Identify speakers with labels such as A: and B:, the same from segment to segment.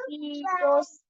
A: Y dos.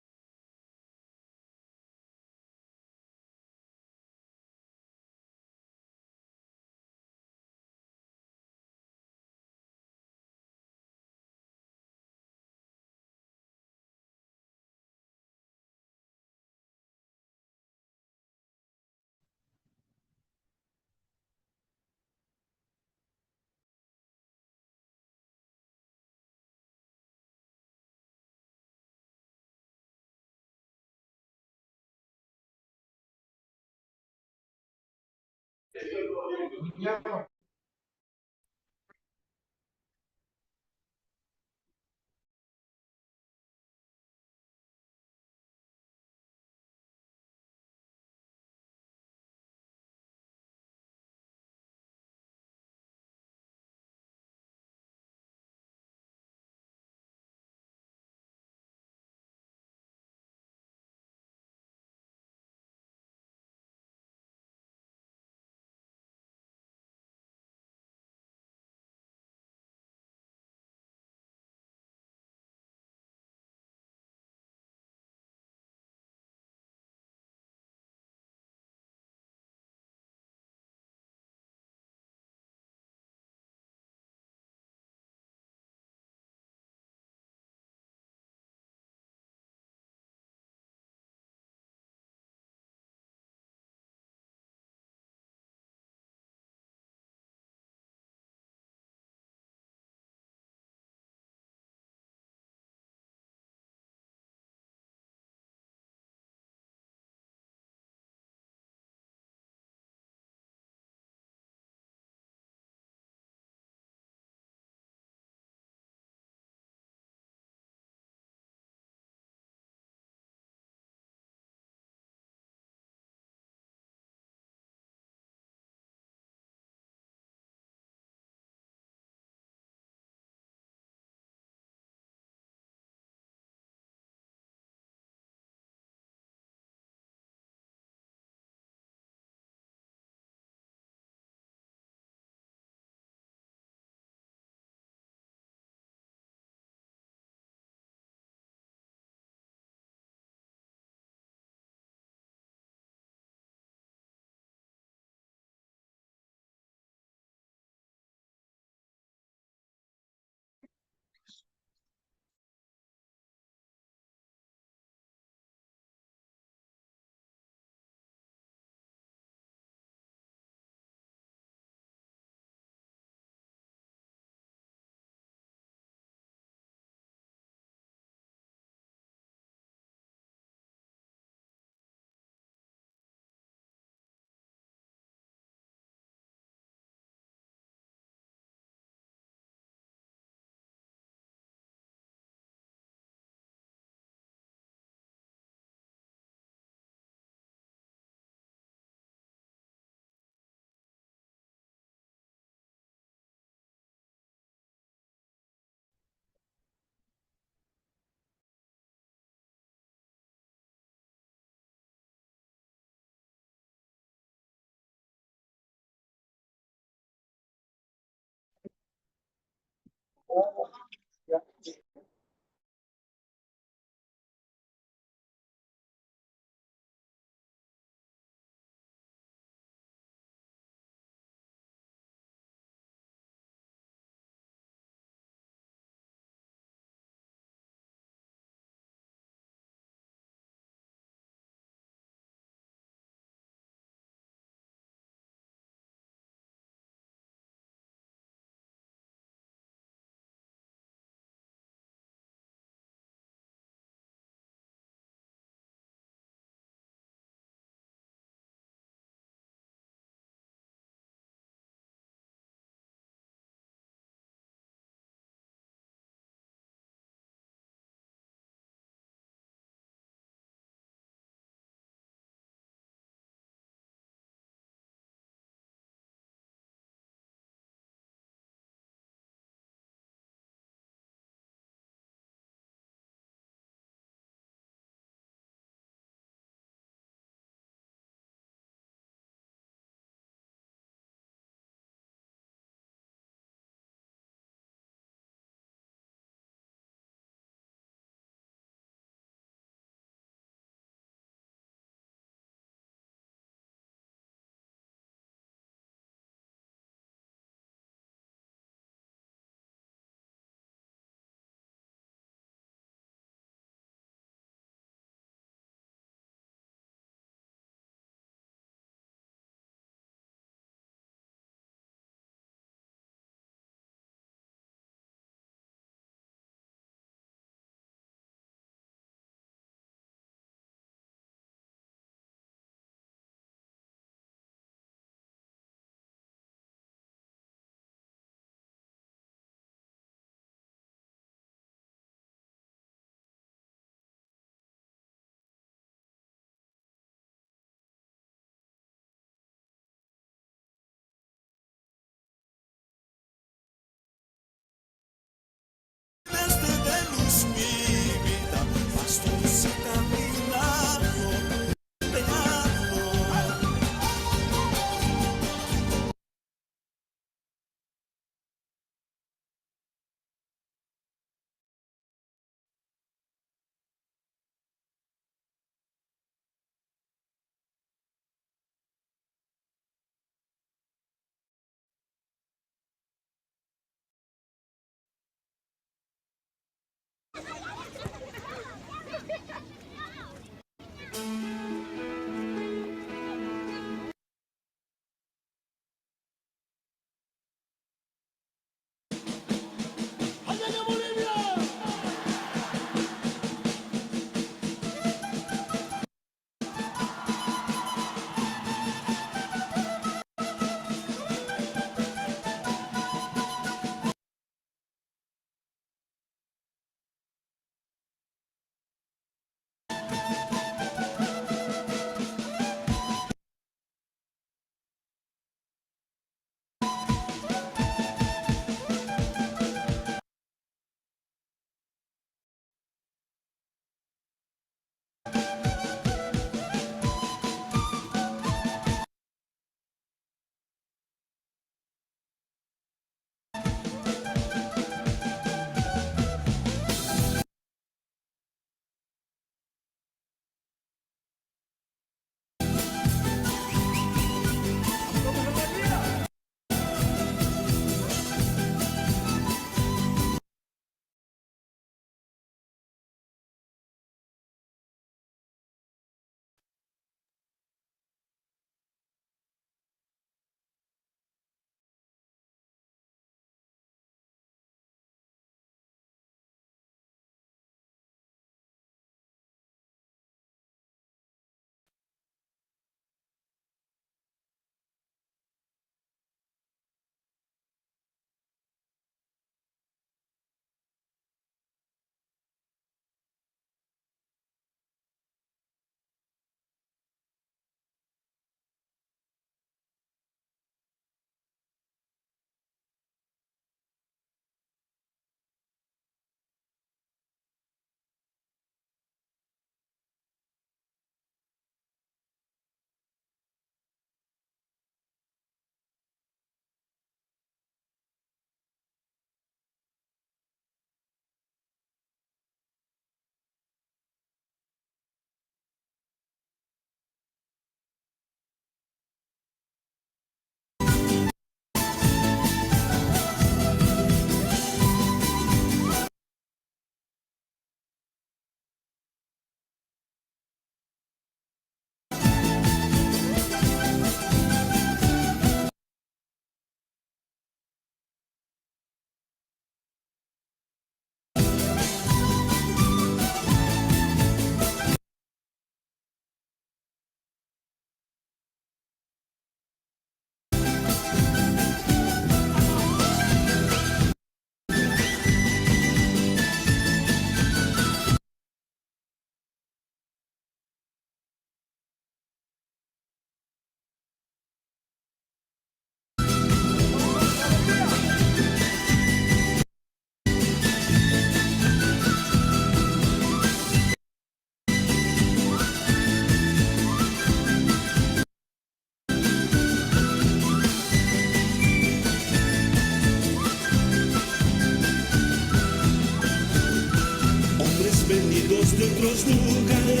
A: de otros lugares.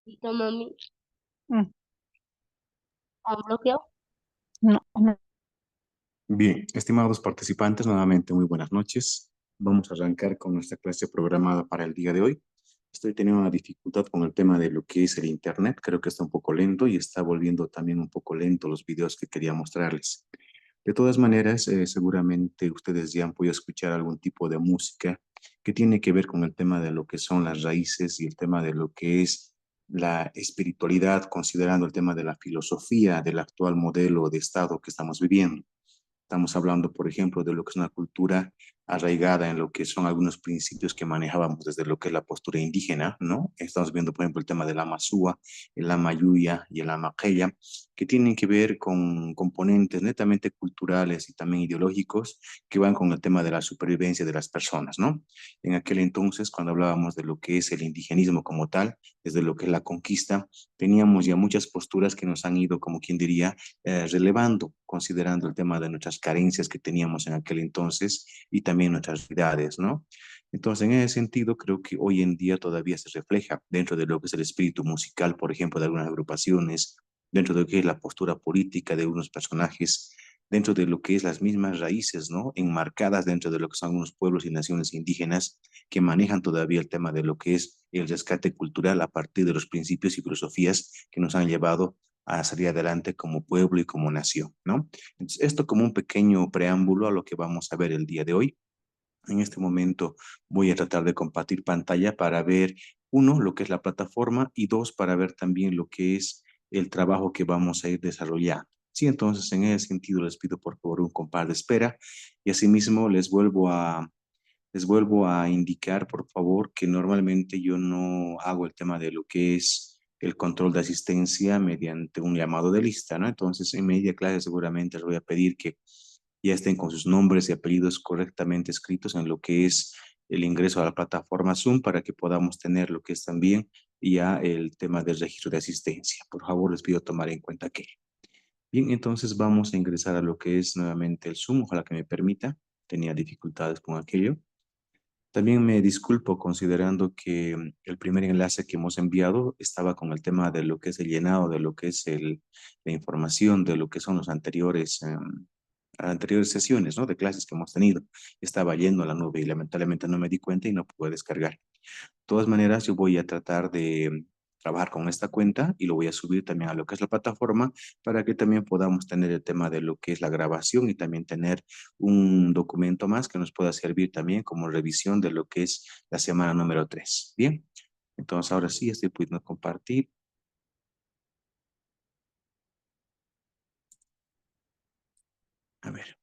B: Listo, mami.
C: Mm,
B: ¿Han bloqueado?
C: No, no.
D: Bien, estimados participantes, nuevamente muy buenas noches. Vamos a arrancar con nuestra clase programada para el día de hoy. Estoy teniendo una dificultad con el tema de lo que es el internet. Creo que está un poco lento y está volviendo también un poco lento los videos que quería mostrarles. De todas maneras, seguramente ustedes ya han podido escuchar algún tipo de música que tiene que ver con el tema de lo que son las raíces y el tema de lo que es la espiritualidad, considerando el tema de la filosofía del actual modelo de Estado que estamos viviendo. Estamos hablando, por ejemplo, de lo que es una cultura arraigada en lo que son algunos principios que manejábamos desde lo que es la postura indígena, ¿no? Estamos viendo, por ejemplo, el tema del Lama Súa, el Lama Yuya y el Lama Keya, que tienen que ver con componentes netamente culturales y también ideológicos que van con el tema de la supervivencia de las personas, ¿no? En aquel entonces, cuando hablábamos de lo que es el indigenismo como tal, desde lo que es la conquista, teníamos ya muchas posturas que nos han ido, como quien diría, relevando, considerando el tema de nuestras carencias que teníamos en aquel entonces y también nuestras realidades, ¿no? Entonces, en ese sentido, creo que hoy en día todavía se refleja dentro de lo que es el espíritu musical, por ejemplo, de algunas agrupaciones, dentro de lo que es la postura política de unos personajes, dentro de lo que es las mismas raíces, ¿no? Enmarcadas dentro de lo que son algunos pueblos y naciones indígenas que manejan todavía el tema de lo que es el rescate cultural a partir de los principios y filosofías que nos han llevado a salir adelante como pueblo y como nación, ¿no? Entonces, esto como un pequeño preámbulo a lo que vamos a ver el día de hoy. En este momento voy a tratar de compartir pantalla para ver, uno, lo que es la plataforma y dos, para ver también lo que es el trabajo que vamos a ir desarrollando. Sí, entonces en ese sentido les pido por favor un compás de espera y asimismo les vuelvo a indicar, por favor, que normalmente yo no hago el tema de lo que es el control de asistencia mediante un llamado de lista, ¿no? Entonces, en media clase seguramente les voy a pedir que ya estén con sus nombres y apellidos correctamente escritos en lo que es el ingreso a la plataforma Zoom para que podamos tener lo que es también ya el tema del registro de asistencia. Por favor, les pido tomar en cuenta que. Bien, entonces vamos a ingresar a lo que es nuevamente el Zoom, ojalá que me permita. Tenía dificultades con aquello. También me disculpo considerando que el primer enlace que hemos enviado estaba con el tema de lo que es el llenado, de lo que es la información, de lo que son los anteriores sesiones, ¿no? De clases que hemos tenido. Estaba yendo a la nube y lamentablemente no me di cuenta y no pude descargar. De todas maneras, yo voy a tratar de trabajar con esta cuenta y lo voy a subir también a lo que es la plataforma para que también podamos tener el tema de lo que es la grabación y también tener un documento más que nos pueda servir también como revisión de lo que es la semana número 3. Bien, entonces ahora sí estoy pudiendo compartir. A ver.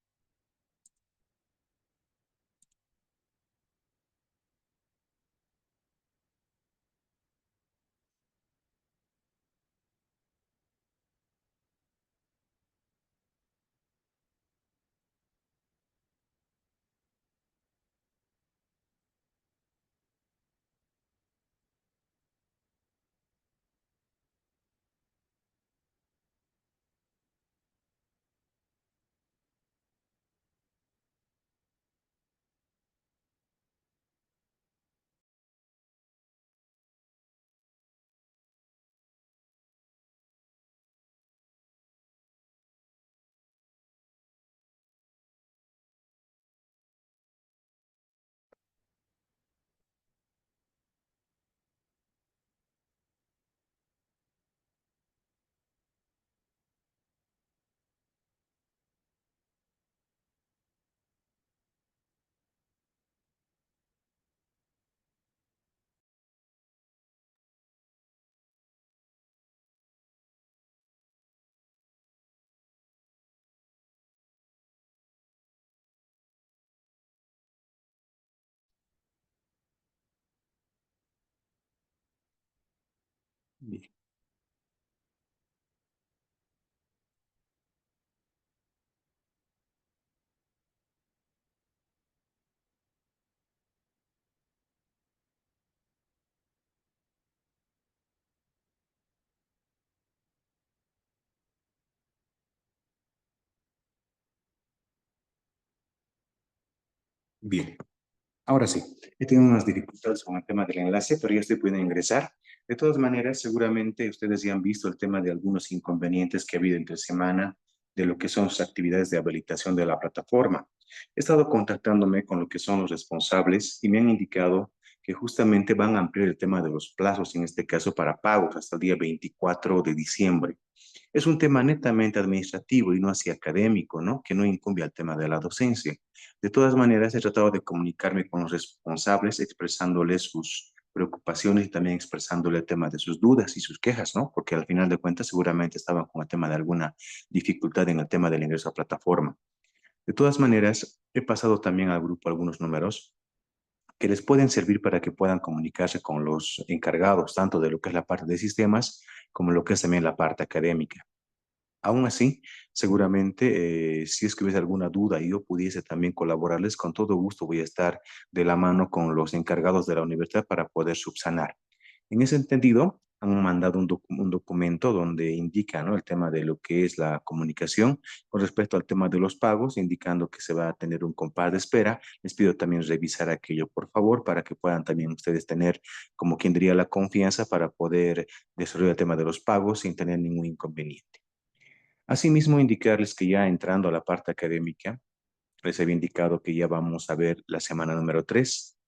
D: Bien. Bien, ahora sí, he tenido unas dificultades con el tema del enlace, pero ya estoy pudiendo ingresar. De todas maneras, seguramente ustedes ya han visto el tema de algunos inconvenientes que ha habido entre semana de lo que son sus actividades de habilitación de la plataforma. He estado contactándome con lo que son los responsables y me han indicado que justamente van a ampliar el tema de los plazos, en este caso para pagos, hasta el día 24 de diciembre. Es un tema netamente administrativo y no así académico, ¿no? Que no incumbe al tema de la docencia. De todas maneras, he tratado de comunicarme con los responsables, expresándoles sus preocupaciones y también expresándole el tema de sus dudas y sus quejas, ¿no? Porque al final de cuentas seguramente estaban con el tema de alguna dificultad en el tema del ingreso a plataforma. De todas maneras, he pasado también al grupo algunos números que les pueden servir para que puedan comunicarse con los encargados, tanto de lo que es la parte de sistemas como lo que es también la parte académica. Aún así, seguramente, si es que hubiese alguna duda y yo pudiese también colaborarles, con todo gusto voy a estar de la mano con los encargados de la universidad para poder subsanar. En ese entendido, han mandado un documento donde indica, ¿no?, el tema de lo que es la comunicación con respecto al tema de los pagos, indicando que se va a tener un compás de espera. Les pido también revisar aquello, por favor, para que puedan también ustedes tener, como quien diría, la confianza para poder desarrollar el tema de los pagos sin tener ningún inconveniente. Asimismo, indicarles que ya entrando a la parte académica, les había indicado que ya vamos a ver la semana número 3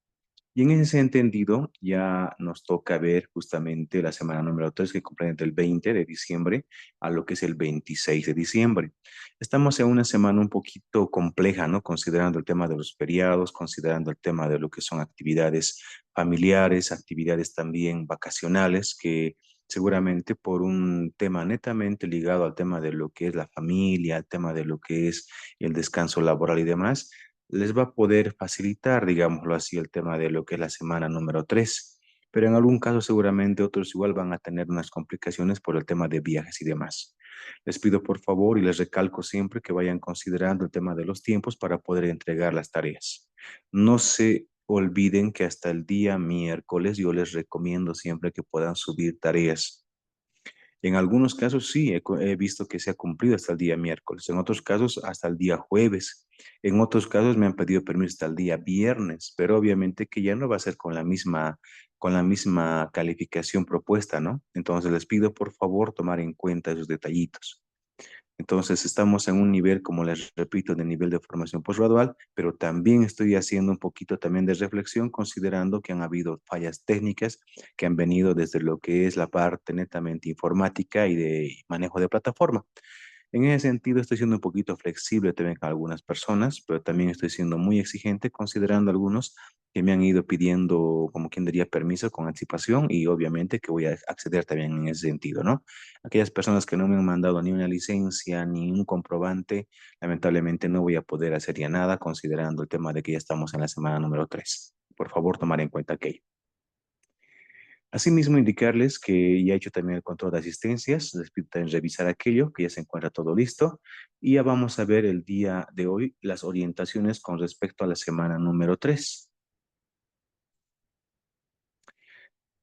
D: y en ese entendido ya nos toca ver justamente la semana número 3 que comprende del 20 de diciembre a lo que es el 26 de diciembre. Estamos en una semana un poquito compleja, ¿no? Considerando el tema de los feriados, considerando el tema de lo que son actividades familiares, actividades también vacacionales que seguramente por un tema netamente ligado al tema de lo que es la familia, al tema de lo que es el descanso laboral y demás, les va a poder facilitar, digámoslo así, el tema de lo que es la semana número 3. Pero en algún caso seguramente otros igual van a tener unas complicaciones por el tema de viajes y demás. Les pido por favor y les recalco siempre que vayan considerando el tema de los tiempos para poder entregar las tareas. No se olviden que hasta el día miércoles yo les recomiendo siempre que puedan subir tareas. En algunos casos sí, he visto que se ha cumplido hasta el día miércoles, en otros casos hasta el día jueves, en otros casos me han pedido permiso hasta el día viernes, pero obviamente que ya no va a ser con la misma calificación propuesta, ¿no? Entonces les pido por favor tomar en cuenta esos detallitos. Entonces, estamos en un nivel, como les repito, de nivel de formación postgradual, pero también estoy haciendo un poquito también de reflexión, considerando que han habido fallas técnicas que han venido desde lo que es la parte netamente informática y de manejo de plataforma. En ese sentido, estoy siendo un poquito flexible también con algunas personas, pero también estoy siendo muy exigente, considerando algunos que me han ido pidiendo, como quien diría, permiso con anticipación y obviamente que voy a acceder también en ese sentido, ¿no? Aquellas personas que no me han mandado ni una licencia ni un comprobante, lamentablemente no voy a poder hacer ya nada, considerando el tema de que ya estamos en la semana número 3. Por favor, tomar en cuenta aquello. Asimismo, indicarles que ya he hecho también el control de asistencias, les pido también revisar aquello, que ya se encuentra todo listo, y ya vamos a ver el día de hoy las orientaciones con respecto a la semana número 3.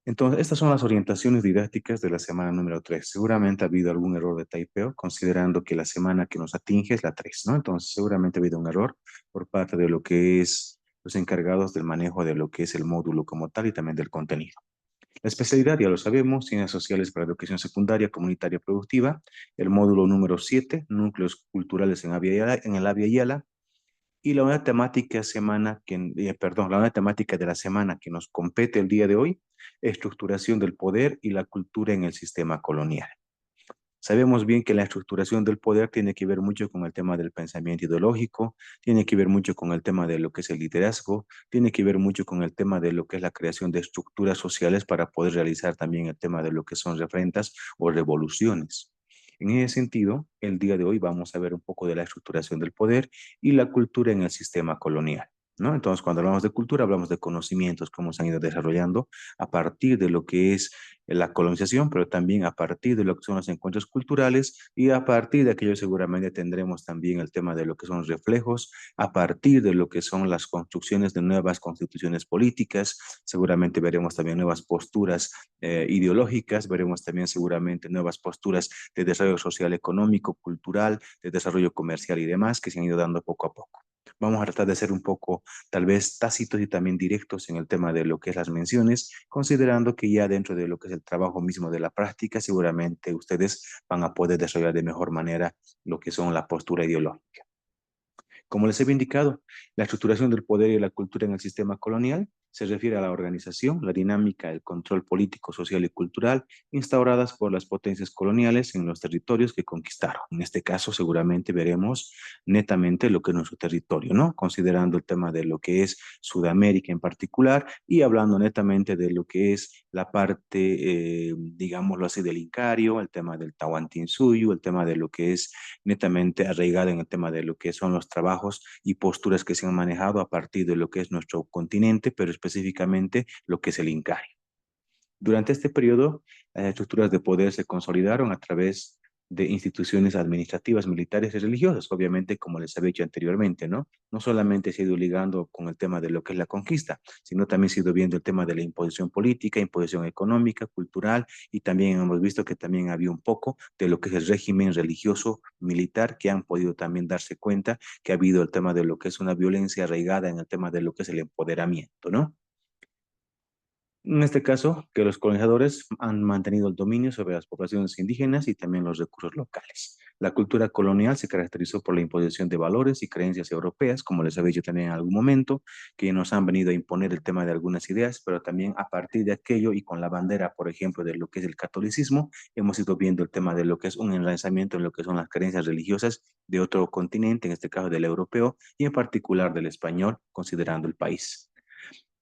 D: Entonces, estas son las orientaciones didácticas de la semana número 3. Seguramente ha habido algún error de typeo, considerando que la semana que nos atinge es la 3, ¿no? Entonces, seguramente ha habido un error por parte de lo que es los encargados del manejo de lo que es el módulo como tal y también del contenido. La especialidad, ya lo sabemos, Ciencias Sociales para Educación Secundaria Comunitaria Productiva, el módulo número 7, Núcleos Culturales en el Avia Yala, y la unidad temática la unidad temática de la semana que nos compete el día de hoy, estructuración del poder y la cultura en el sistema colonial. Sabemos bien que la estructuración del poder tiene que ver mucho con el tema del pensamiento ideológico, tiene que ver mucho con el tema de lo que es el liderazgo, tiene que ver mucho con el tema de lo que es la creación de estructuras sociales para poder realizar también el tema de lo que son refrendas o revoluciones. En ese sentido, el día de hoy vamos a ver un poco de la estructuración del poder y la cultura en el sistema colonial, ¿no? Entonces, cuando hablamos de cultura, hablamos de conocimientos, cómo se han ido desarrollando a partir de lo que es la colonización, pero también a partir de lo que son los encuentros culturales y a partir de aquello seguramente tendremos también el tema de lo que son los reflejos, a partir de lo que son las construcciones de nuevas constituciones políticas, seguramente veremos también nuevas posturas ideológicas, veremos también seguramente nuevas posturas de desarrollo social, económico, cultural, de desarrollo comercial y demás que se han ido dando poco a poco. Vamos a tratar de ser un poco, tal vez, tácitos y también directos en el tema de lo que es las menciones, considerando que ya dentro de lo que es el trabajo mismo de la práctica, seguramente ustedes van a poder desarrollar de mejor manera lo que son la postura ideológica. Como les he indicado, la estructuración del poder y la cultura en el sistema colonial se refiere a la organización, la dinámica, el control político, social y cultural instauradas por las potencias coloniales en los territorios que conquistaron. En este caso, seguramente veremos netamente lo que es nuestro territorio, ¿no? Considerando el tema de lo que es Sudamérica en particular y hablando netamente de lo que es la parte, digámoslo así, del Incario, el tema del Tahuantinsuyo, el tema de lo que es netamente arraigada en el tema de lo que son los trabajos y posturas que se han manejado a partir de lo que es nuestro continente, pero específicamente lo que es el Incario. Durante este periodo, las estructuras de poder se consolidaron a través de instituciones administrativas, militares y religiosas, obviamente, como les había dicho anteriormente, ¿no? No solamente se ha ido ligando con el tema de lo que es la conquista, sino también se ha ido viendo el tema de la imposición política, imposición económica, cultural, y también hemos visto que también había un poco de lo que es el régimen religioso militar, que han podido también darse cuenta que ha habido el tema de lo que es una violencia arraigada en el tema de lo que es el empoderamiento, ¿no? En este caso, que los colonizadores han mantenido el dominio sobre las poblaciones indígenas y también los recursos locales. La cultura colonial se caracterizó por la imposición de valores y creencias europeas, como les había dicho también en algún momento, que nos han venido a imponer el tema de algunas ideas, pero también a partir de aquello y con la bandera, por ejemplo, de lo que es el catolicismo, hemos ido viendo el tema de lo que es un enraizamiento en lo que son las creencias religiosas de otro continente, en este caso del europeo, y en particular del español, considerando el país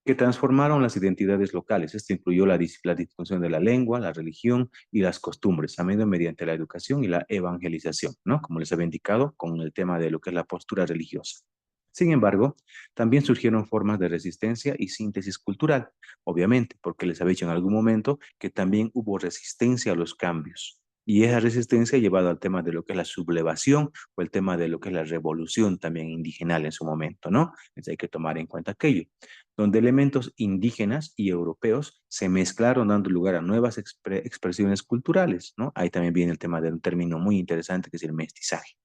D: que transformaron las identidades locales. Esto incluyó la disfunción de la lengua, la religión y las costumbres, también mediante la educación y la evangelización, ¿no? Como les había indicado, con el tema de lo que es la postura religiosa. Sin embargo, también surgieron formas de resistencia y síntesis cultural, obviamente, porque les había dicho en algún momento que también hubo resistencia a los cambios. Y esa resistencia ha llevado al tema de lo que es la sublevación o el tema de lo que es la revolución también indígena en su momento, ¿no? Entonces hay que tomar en cuenta aquello donde elementos indígenas y europeos se mezclaron dando lugar a nuevas expresiones culturales, ¿no? Ahí también viene el tema de un término muy interesante que es el mestizaje.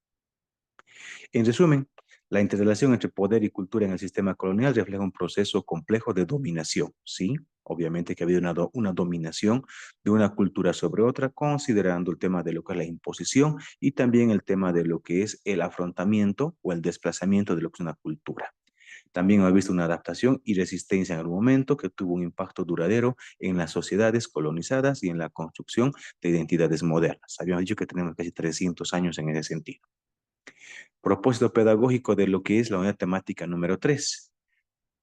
D: En resumen, la interrelación entre poder y cultura en el sistema colonial refleja un proceso complejo de dominación, ¿sí? Obviamente que ha habido una dominación de una cultura sobre otra, considerando el tema de lo que es la imposición y también el tema de lo que es el afrontamiento o el desplazamiento de lo que es una cultura. También ha visto una adaptación y resistencia en algún momento que tuvo un impacto duradero en las sociedades colonizadas y en la construcción de identidades modernas. Habíamos dicho que tenemos casi 300 años en ese sentido. Propósito pedagógico de lo que es la unidad temática número 3.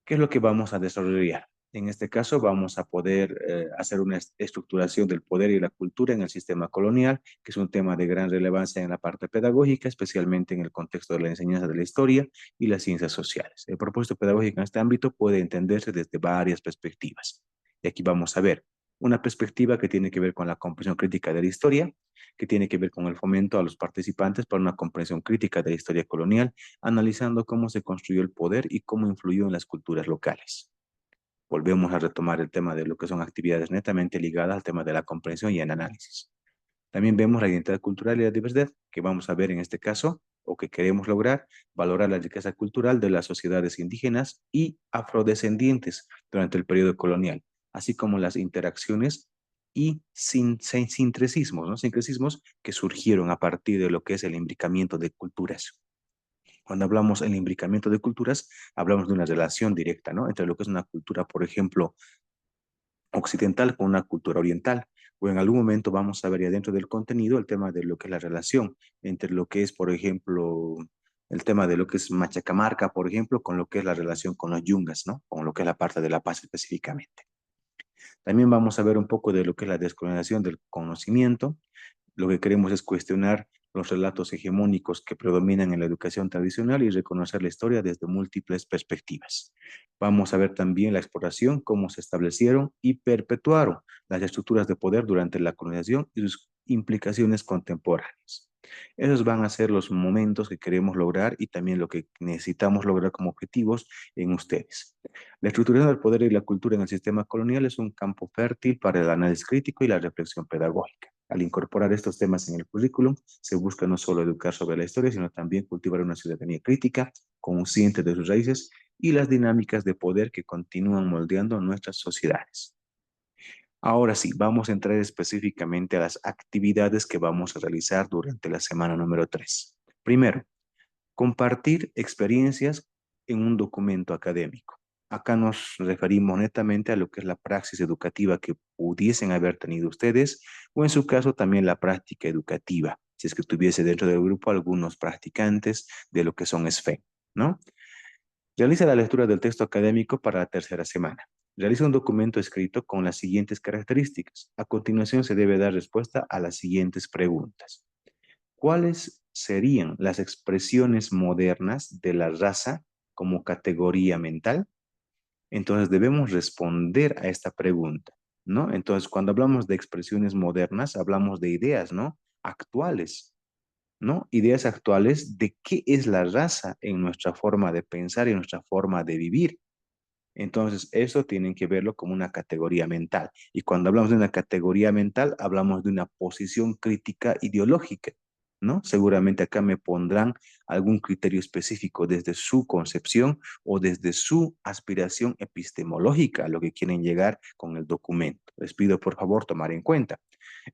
D: ¿Qué es lo que vamos a desarrollar? En este caso vamos a poder hacer una estructuración del poder y la cultura en el sistema colonial, que es un tema de gran relevancia en la parte pedagógica, especialmente en el contexto de la enseñanza de la historia y las ciencias sociales. El propósito pedagógico en este ámbito puede entenderse desde varias perspectivas. Y aquí vamos a ver una perspectiva que tiene que ver con la comprensión crítica de la historia, que tiene que ver con el fomento a los participantes para una comprensión crítica de la historia colonial, analizando cómo se construyó el poder y cómo influyó en las culturas locales. Volvemos a retomar el tema de lo que son actividades netamente ligadas al tema de la comprensión y el análisis. También vemos la identidad cultural y la diversidad, que vamos a ver en este caso, o que queremos lograr, valorar la riqueza cultural de las sociedades indígenas y afrodescendientes durante el periodo colonial, así como las interacciones y sincretismos, ¿no? Sincretismos que surgieron a partir de lo que es el imbricamiento de culturas. Cuando hablamos del imbricamiento de culturas, hablamos de una relación directa, ¿no? Entre lo que es una cultura, por ejemplo, occidental con una cultura oriental. O en algún momento vamos a ver ya dentro del contenido el tema de lo que es la relación entre lo que es, por ejemplo, el tema de lo que es Machacamarca, por ejemplo, con lo que es la relación con los yungas, ¿no? Con lo que es la parte de La Paz específicamente. También vamos a ver un poco de lo que es la descolonización del conocimiento. Lo que queremos es cuestionar los relatos hegemónicos que predominan en la educación tradicional y reconocer la historia desde múltiples perspectivas. Vamos a ver también la exploración, cómo se establecieron y perpetuaron las estructuras de poder durante la colonización y sus implicaciones contemporáneas. Esos van a ser los momentos que queremos lograr y también lo que necesitamos lograr como objetivos en ustedes. La estructuración del poder y la cultura en el sistema colonial es un campo fértil para el análisis crítico y la reflexión pedagógica. Al incorporar estos temas en el currículum, se busca no solo educar sobre la historia, sino también cultivar una ciudadanía crítica consciente de sus raíces y las dinámicas de poder que continúan moldeando nuestras sociedades. Ahora sí, vamos a entrar específicamente a las actividades que vamos a realizar durante la semana número 3. Primero, compartir experiencias en un documento académico. Acá nos referimos netamente a lo que es la praxis educativa que pudiesen haber tenido ustedes o en su caso también la práctica educativa, si es que tuviese dentro del grupo algunos practicantes de lo que son SFE, ¿no? Realiza la lectura del texto académico para la tercera semana. Realiza un documento escrito con las siguientes características. A continuación se debe dar respuesta a las siguientes preguntas. ¿Cuáles serían las expresiones modernas de la raza como categoría mental? Entonces debemos responder a esta pregunta, ¿no? Entonces cuando hablamos de expresiones modernas, hablamos de ideas, ¿no? Actuales, ¿no? Ideas actuales de qué es la raza en nuestra forma de pensar y en nuestra forma de vivir. Entonces, eso tienen que verlo como una categoría mental. Y cuando hablamos de una categoría mental, hablamos de una posición crítica ideológica, ¿no? Seguramente acá me pondrán algún criterio específico desde su concepción o desde su aspiración epistemológica a lo que quieren llegar con el documento. Les pido por favor tomar en cuenta.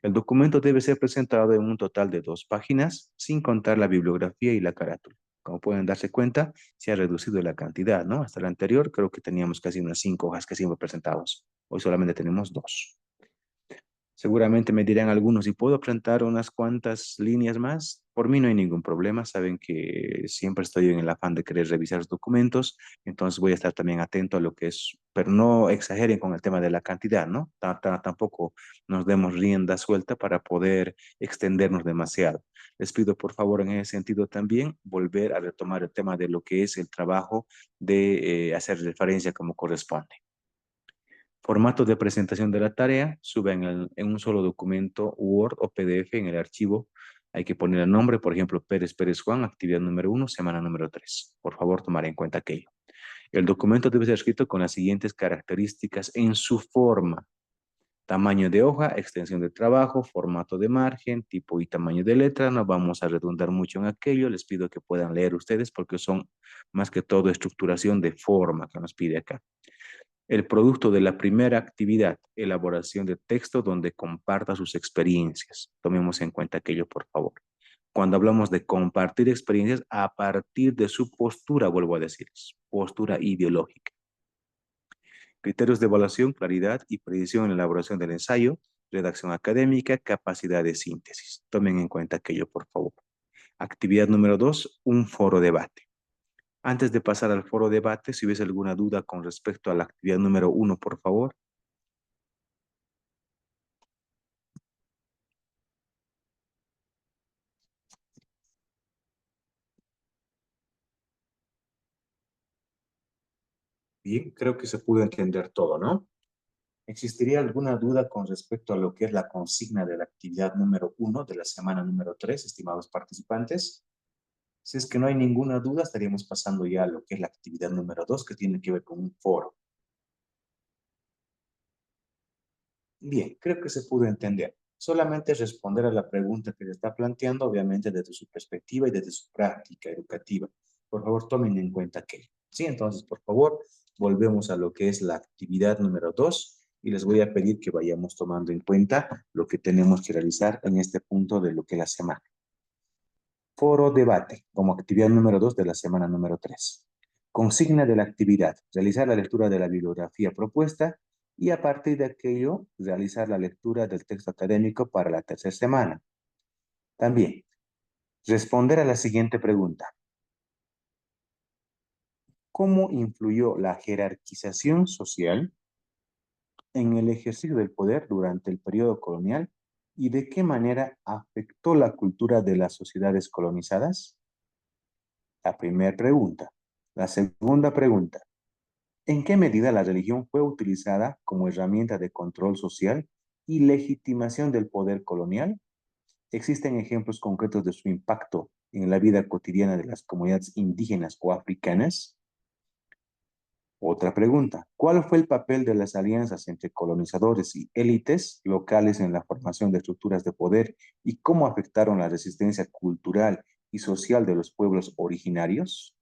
D: El documento debe ser presentado en un total de 2 páginas, sin contar la bibliografía y la carátula. Como pueden darse cuenta, se ha reducido la cantidad, ¿no? Hasta la anterior creo que teníamos casi unas 5 hojas que siempre presentados. Hoy solamente tenemos 2. Seguramente me dirán algunos, si puedo presentar unas cuantas líneas más, por mí no hay ningún problema. Saben que siempre estoy en el afán de querer revisar los documentos, entonces voy a estar también atento a lo que es, pero no exageren con el tema de la cantidad, ¿no? Tampoco nos demos rienda suelta para poder extendernos demasiado. Les pido por favor en ese sentido también volver a retomar el tema de lo que es el trabajo de hacer referencia como corresponde. Formato de presentación de la tarea, sube en un solo documento Word o PDF en el archivo. Hay que poner el nombre, por ejemplo, Pérez Pérez Juan, actividad número 1, semana número 3. Por favor, tomar en cuenta aquello. El documento debe ser escrito con las siguientes características en su forma. Tamaño de hoja, extensión de trabajo, formato de margen, tipo y tamaño de letra. No vamos a redundar mucho en aquello. Les pido que puedan leer ustedes porque son más que todo estructuración de forma que nos pide acá. El producto de la primera actividad, elaboración de texto donde comparta sus experiencias. Tomemos en cuenta aquello, por favor. Cuando hablamos de compartir experiencias a partir de su postura, vuelvo a decir, postura ideológica. Criterios de evaluación, claridad y precisión en la elaboración del ensayo, redacción académica, capacidad de síntesis. Tomen en cuenta aquello, por favor. Actividad número 2, un foro debate. Antes de pasar al foro debate, si hubiese alguna duda con respecto a la actividad número 1, por favor. Bien, creo que se pudo entender todo, ¿no? ¿Existiría alguna duda con respecto a lo que es la consigna de la actividad número 1 de la semana número 3, estimados participantes? Si es que no hay ninguna duda, estaríamos pasando ya a lo que es la actividad número 2, que tiene que ver con un foro. Bien, creo que se pudo entender. Solamente responder a la pregunta que se está planteando, obviamente desde su perspectiva y desde su práctica educativa. Por favor, tomen en cuenta que. Sí, entonces, por favor, volvemos a lo que es la actividad número 2 y les voy a pedir que vayamos tomando en cuenta lo que tenemos que realizar en este punto de lo que es la semana. Foro debate, como actividad número 2 de la semana número 3. Consigna de la actividad, realizar la lectura de la bibliografía propuesta y a partir de aquello, realizar la lectura del texto académico para la tercera semana. También, responder a la siguiente pregunta. ¿Cómo influyó la jerarquización social en el ejercicio del poder durante el periodo colonial y de qué manera afectó la cultura de las sociedades colonizadas? La primera pregunta. La segunda pregunta. ¿En qué medida la religión fue utilizada como herramienta de control social y legitimación del poder colonial? ¿Existen ejemplos concretos de su impacto en la vida cotidiana de las comunidades indígenas o africanas? Otra pregunta. ¿Cuál fue el papel de las alianzas entre colonizadores y élites locales en la formación de estructuras de poder y cómo afectaron la resistencia cultural y social de los pueblos originarios?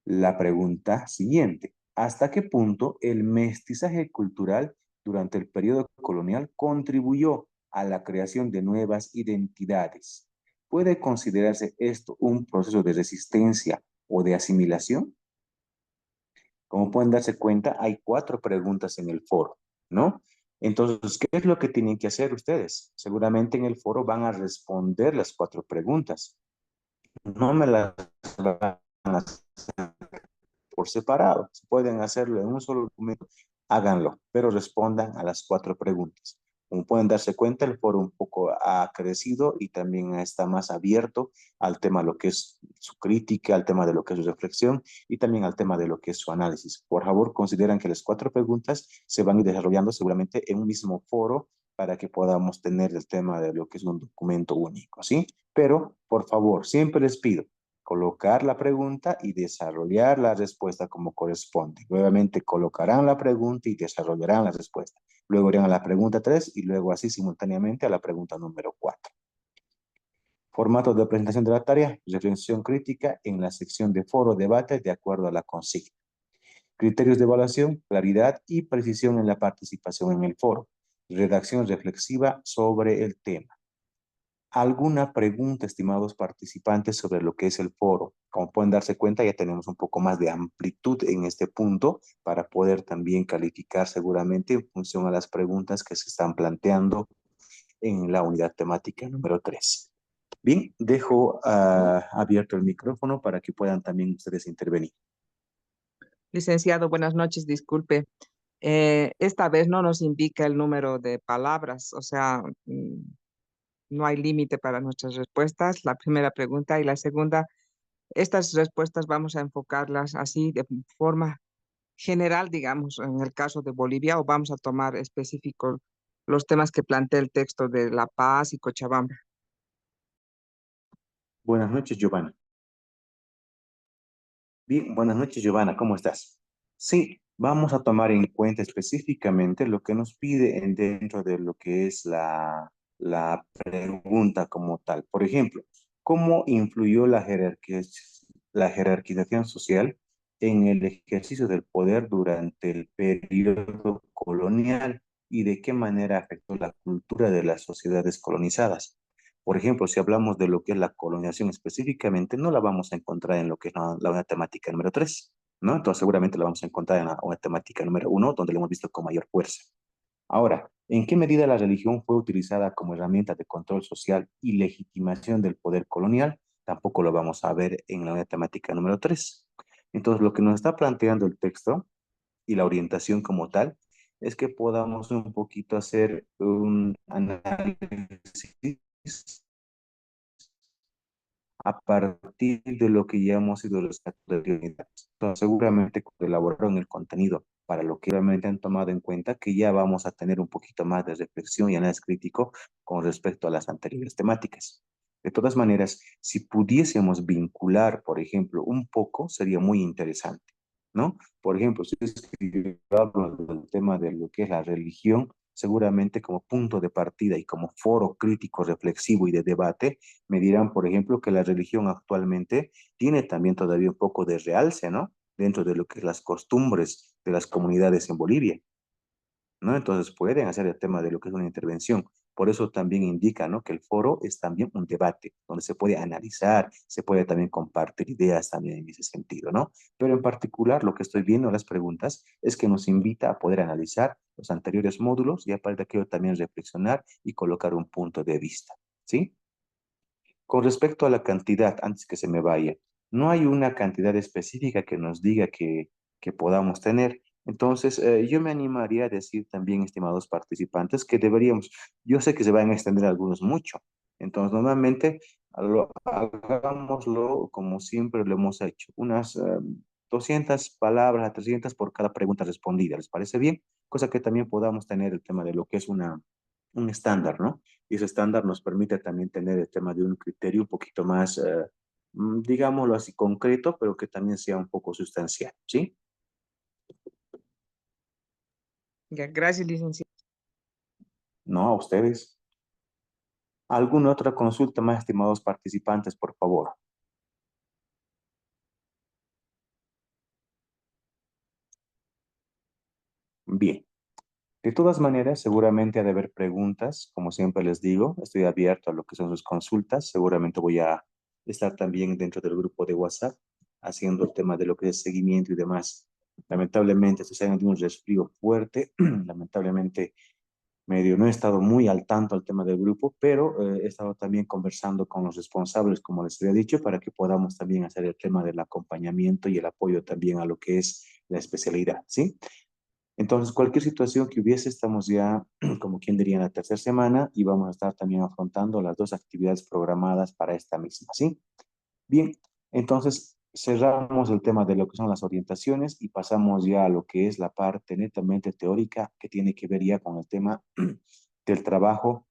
D: la pregunta siguiente. ¿Hasta qué punto el mestizaje cultural durante el periodo colonial contribuyó a la creación de nuevas identidades? ¿Puede considerarse esto un proceso de resistencia o de asimilación? Como pueden darse cuenta, hay 4 preguntas en el foro, ¿no? Entonces, ¿qué es lo que tienen que hacer ustedes? Seguramente en el foro van a responder las 4 preguntas. No me las van a por separado. Si pueden hacerlo en un solo documento, háganlo, pero respondan a las 4 preguntas. Como pueden darse cuenta, el foro un poco ha crecido y también está más abierto al tema de lo que es su crítica, al tema de lo que es su reflexión y también al tema de lo que es su análisis. Por favor, consideren que las 4 preguntas se van a ir desarrollando seguramente en un mismo foro para que podamos tener el tema de lo que es un documento único, ¿sí? Pero, por favor, siempre les pido, colocar la pregunta y desarrollar la respuesta como corresponde. Nuevamente colocarán la pregunta y desarrollarán la respuesta. Luego irán a la pregunta 3 y luego así simultáneamente a la pregunta número 4. Formato de presentación de la tarea, reflexión crítica en la sección de foro debate de acuerdo a la consigna. Criterios de evaluación, claridad y precisión en la participación en el foro. Redacción reflexiva sobre el tema. ¿Alguna pregunta, estimados participantes, sobre lo que es el foro? Como pueden darse cuenta, ya tenemos un poco más de amplitud en este punto para poder también calificar seguramente en función a las preguntas que se están planteando en la unidad temática número 3. Bien, dejo abierto el micrófono para que puedan también ustedes intervenir.
A: Licenciado, buenas noches, disculpe. Esta vez no nos indica el número de palabras, o sea, no hay límite para nuestras respuestas, la primera pregunta. Y la segunda, estas respuestas vamos a enfocarlas así de forma general, digamos, en el caso de Bolivia, o vamos a tomar específicos los temas que plantea el texto de La Paz y Cochabamba.
D: Buenas noches, Giovanna. Bien, buenas noches, Giovanna, ¿cómo estás? Sí, vamos a tomar en cuenta específicamente lo que nos pide dentro de lo que es la pregunta como tal. Por ejemplo, ¿cómo influyó la jerarquización social en el ejercicio del poder durante el periodo colonial y de qué manera afectó la cultura de las sociedades colonizadas? Por ejemplo, si hablamos de lo que es la colonización específicamente, no la vamos a encontrar en lo que es la una temática número 3, ¿no? Entonces seguramente la vamos a encontrar en la una temática número 1, donde lo hemos visto con mayor fuerza. Ahora, ¿en qué medida la religión fue utilizada como herramienta de control social y legitimación del poder colonial? Tampoco lo vamos a ver en la una temática número 3. Entonces, lo que nos está planteando el texto y la orientación como tal es que podamos un poquito hacer un análisis a partir de lo que ya hemos ido rescatando de unidades. Entonces, seguramente cuando elaboraron el contenido para lo que realmente han tomado en cuenta, que ya vamos a tener un poquito más de reflexión y análisis crítico con respecto a las anteriores temáticas. De todas maneras, si pudiésemos vincular, por ejemplo, un poco, sería muy interesante, ¿no? Por ejemplo, si es que yo hablo del tema de lo que es la religión, seguramente como punto de partida y como foro crítico, reflexivo y de debate, me dirán, por ejemplo, que la religión actualmente tiene también todavía un poco de realce, ¿no? Dentro de lo que es las costumbres de las comunidades en Bolivia, ¿no? Entonces pueden hacer el tema de lo que es una intervención. Por eso también indica, ¿no? Que el foro es también un debate donde se puede analizar, se puede también compartir ideas también en ese sentido, ¿no? Pero en particular lo que estoy viendo en las preguntas es que nos invita a poder analizar los anteriores módulos y a partir de aquello también reflexionar y colocar un punto de vista, ¿sí? Con respecto a la cantidad, antes que se me vaya, no hay una cantidad específica que nos diga que podamos tener. Entonces, yo me animaría a decir también, estimados participantes, que deberíamos, yo sé que se van a extender algunos mucho, entonces normalmente hagámoslo como siempre lo hemos hecho, unas 200 palabras a 300 por cada pregunta respondida, ¿les parece bien? Cosa que también podamos tener el tema de lo que es un estándar, ¿no? Y ese estándar nos permite también tener el tema de un criterio un poquito más, digámoslo así, concreto, pero que también sea un poco sustancial, ¿sí?
A: Ya, gracias, licenciado.
D: No, a ustedes. ¿Alguna otra consulta más, estimados participantes, por favor? Bien. De todas maneras, seguramente ha de haber preguntas, como siempre les digo, estoy abierto a lo que son sus consultas, seguramente voy a estar también dentro del grupo de WhatsApp, haciendo el tema de lo que es seguimiento y demás. Lamentablemente, estoy saliendo de un resfrío fuerte, lamentablemente medio no he estado muy al tanto al tema del grupo, pero he estado también conversando con los responsables, como les había dicho, para que podamos también hacer el tema del acompañamiento y el apoyo también a lo que es la especialidad, ¿sí? Entonces, cualquier situación que hubiese, estamos ya, como quien diría, en la tercera semana y vamos a estar también afrontando las dos actividades programadas para esta misma, ¿sí? Bien, entonces cerramos el tema de lo que son las orientaciones y pasamos ya a lo que es la parte netamente teórica que tiene que ver ya con el tema del trabajo,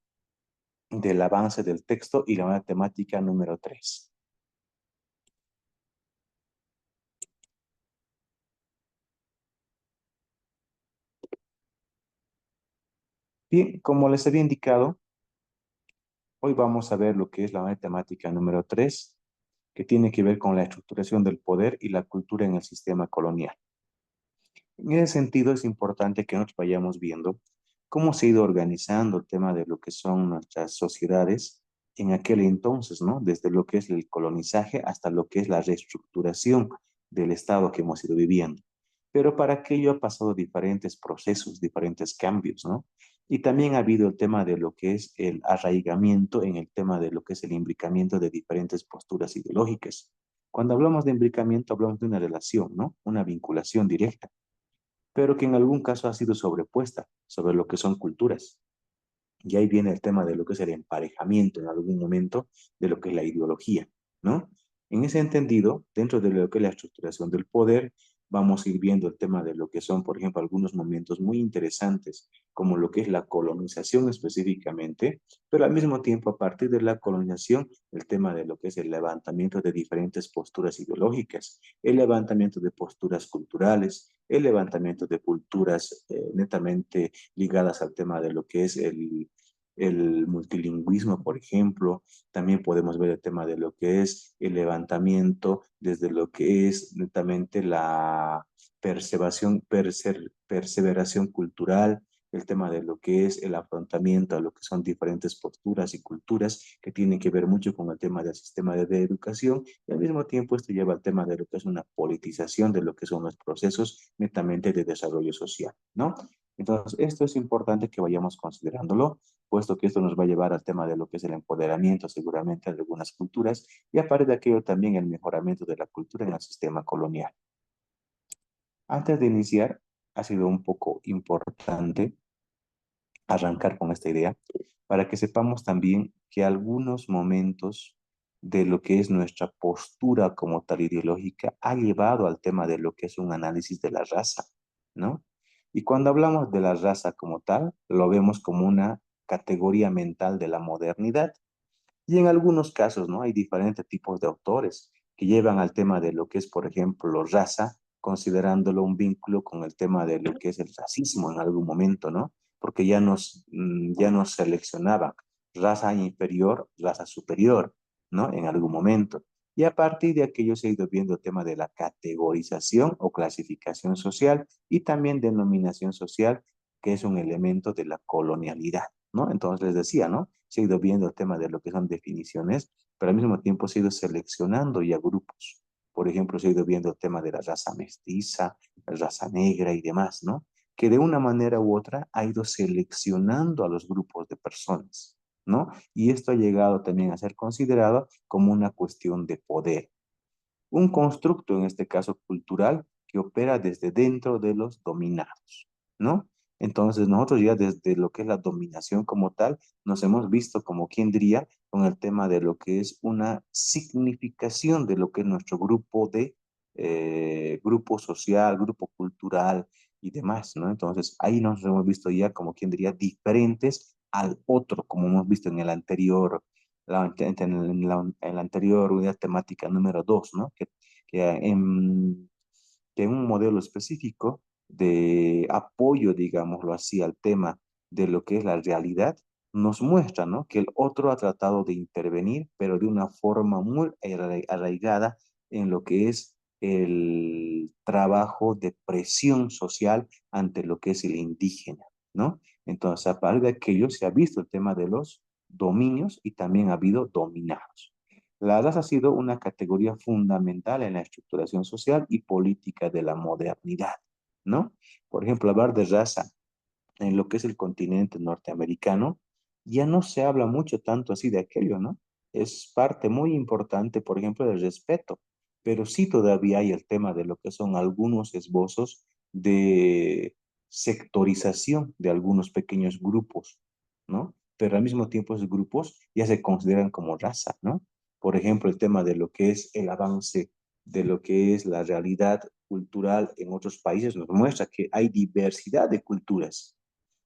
D: del avance del texto y la nueva temática número 3. Bien, como les había indicado, hoy vamos a ver lo que es la nueva temática número 3, que tiene que ver con la estructuración del poder y la cultura en el sistema colonial. En ese sentido, es importante que nos vayamos viendo cómo se ha ido organizando el tema de lo que son nuestras sociedades en aquel entonces, ¿no? Desde lo que es el colonizaje hasta lo que es la reestructuración del Estado que hemos ido viviendo. Pero para aquello ha pasado diferentes procesos, diferentes cambios, ¿no? Y también ha habido el tema de lo que es el arraigamiento en el tema de lo que es el imbricamiento de diferentes posturas ideológicas. Cuando hablamos de imbricamiento, hablamos de una relación, ¿no? Una vinculación directa, pero que en algún caso ha sido sobrepuesta sobre lo que son culturas. Y ahí viene el tema de lo que es el emparejamiento en algún momento de lo que es la ideología, ¿no? En ese entendido, dentro de lo que es la estructuración del poder, vamos a ir viendo el tema de lo que son, por ejemplo, algunos momentos muy interesantes, como lo que es la colonización específicamente, pero al mismo tiempo, a partir de la colonización, el tema de lo que es el levantamiento de diferentes posturas ideológicas, el levantamiento de posturas culturales, el levantamiento de culturas netamente ligadas al tema de lo que es el multilingüismo, por ejemplo. También podemos ver el tema de lo que es el levantamiento desde lo que es netamente la perseveración cultural, el tema de lo que es el afrontamiento a lo que son diferentes posturas y culturas que tienen que ver mucho con el tema del sistema de educación, y al mismo tiempo esto lleva al tema de lo que es una politización de lo que son los procesos netamente de desarrollo social, ¿no? Entonces, esto es importante que vayamos considerándolo, puesto que esto nos va a llevar al tema de lo que es el empoderamiento seguramente de algunas culturas y aparte de aquello también el mejoramiento de la cultura en el sistema colonial. Antes de iniciar, ha sido un poco importante arrancar con esta idea para que sepamos también que algunos momentos de lo que es nuestra postura como tal ideológica ha llevado al tema de lo que es un análisis de la raza, ¿no? Y cuando hablamos de la raza como tal, lo vemos como una categoría mental de la modernidad. Y en algunos casos, ¿no? Hay diferentes tipos de autores que llevan al tema de lo que es, por ejemplo, raza, considerándolo un vínculo con el tema de lo que es el racismo en algún momento, ¿no? Porque ya nos seleccionaban raza inferior, raza superior, ¿no? En algún momento. Y a partir de aquello se ha ido viendo el tema de la categorización o clasificación social y también denominación social, que es un elemento de la colonialidad, ¿no? Entonces les decía, ¿no? Se ha ido viendo el tema de lo que son definiciones, pero al mismo tiempo se ha ido seleccionando ya grupos. Por ejemplo, se ha ido viendo el tema de la raza mestiza, la raza negra y demás, ¿no? Que de una manera u otra ha ido seleccionando a los grupos de personas, ¿no? Y esto ha llegado también a ser considerado como una cuestión de poder. Un constructo, en este caso cultural, que opera desde dentro de los dominados, ¿no? Entonces nosotros ya desde lo que es la dominación como tal, nos hemos visto como quien diría con el tema de lo que es una significación de lo que es nuestro grupo de grupo social, grupo cultural y demás, ¿no? Entonces ahí nos hemos visto ya como quien diría diferentes al otro, como hemos visto en el anterior en la anterior unidad temática número 2, ¿no? Que, que en un modelo específico de apoyo, digámoslo así, al tema de lo que es la realidad, nos muestra, ¿no? Que el otro ha tratado de intervenir, pero de una forma muy arraigada en lo que es el trabajo de presión social ante lo que es el indígena, ¿no? Entonces, a partir de aquello se ha visto el tema de los dominios y también ha habido dominados. La raza ha sido una categoría fundamental en la estructuración social y política de la modernidad, ¿no? Por ejemplo, hablar de raza en lo que es el continente norteamericano, ya no se habla mucho tanto así de aquello, ¿no? Es parte muy importante, por ejemplo, del respeto, pero sí todavía hay el tema de lo que son algunos esbozos de sectorización de algunos pequeños grupos, ¿no? Pero al mismo tiempo esos grupos ya se consideran como raza, ¿no? Por ejemplo, el tema de lo que es el avance, de lo que es la realidad cultural en otros países nos muestra que hay diversidad de culturas,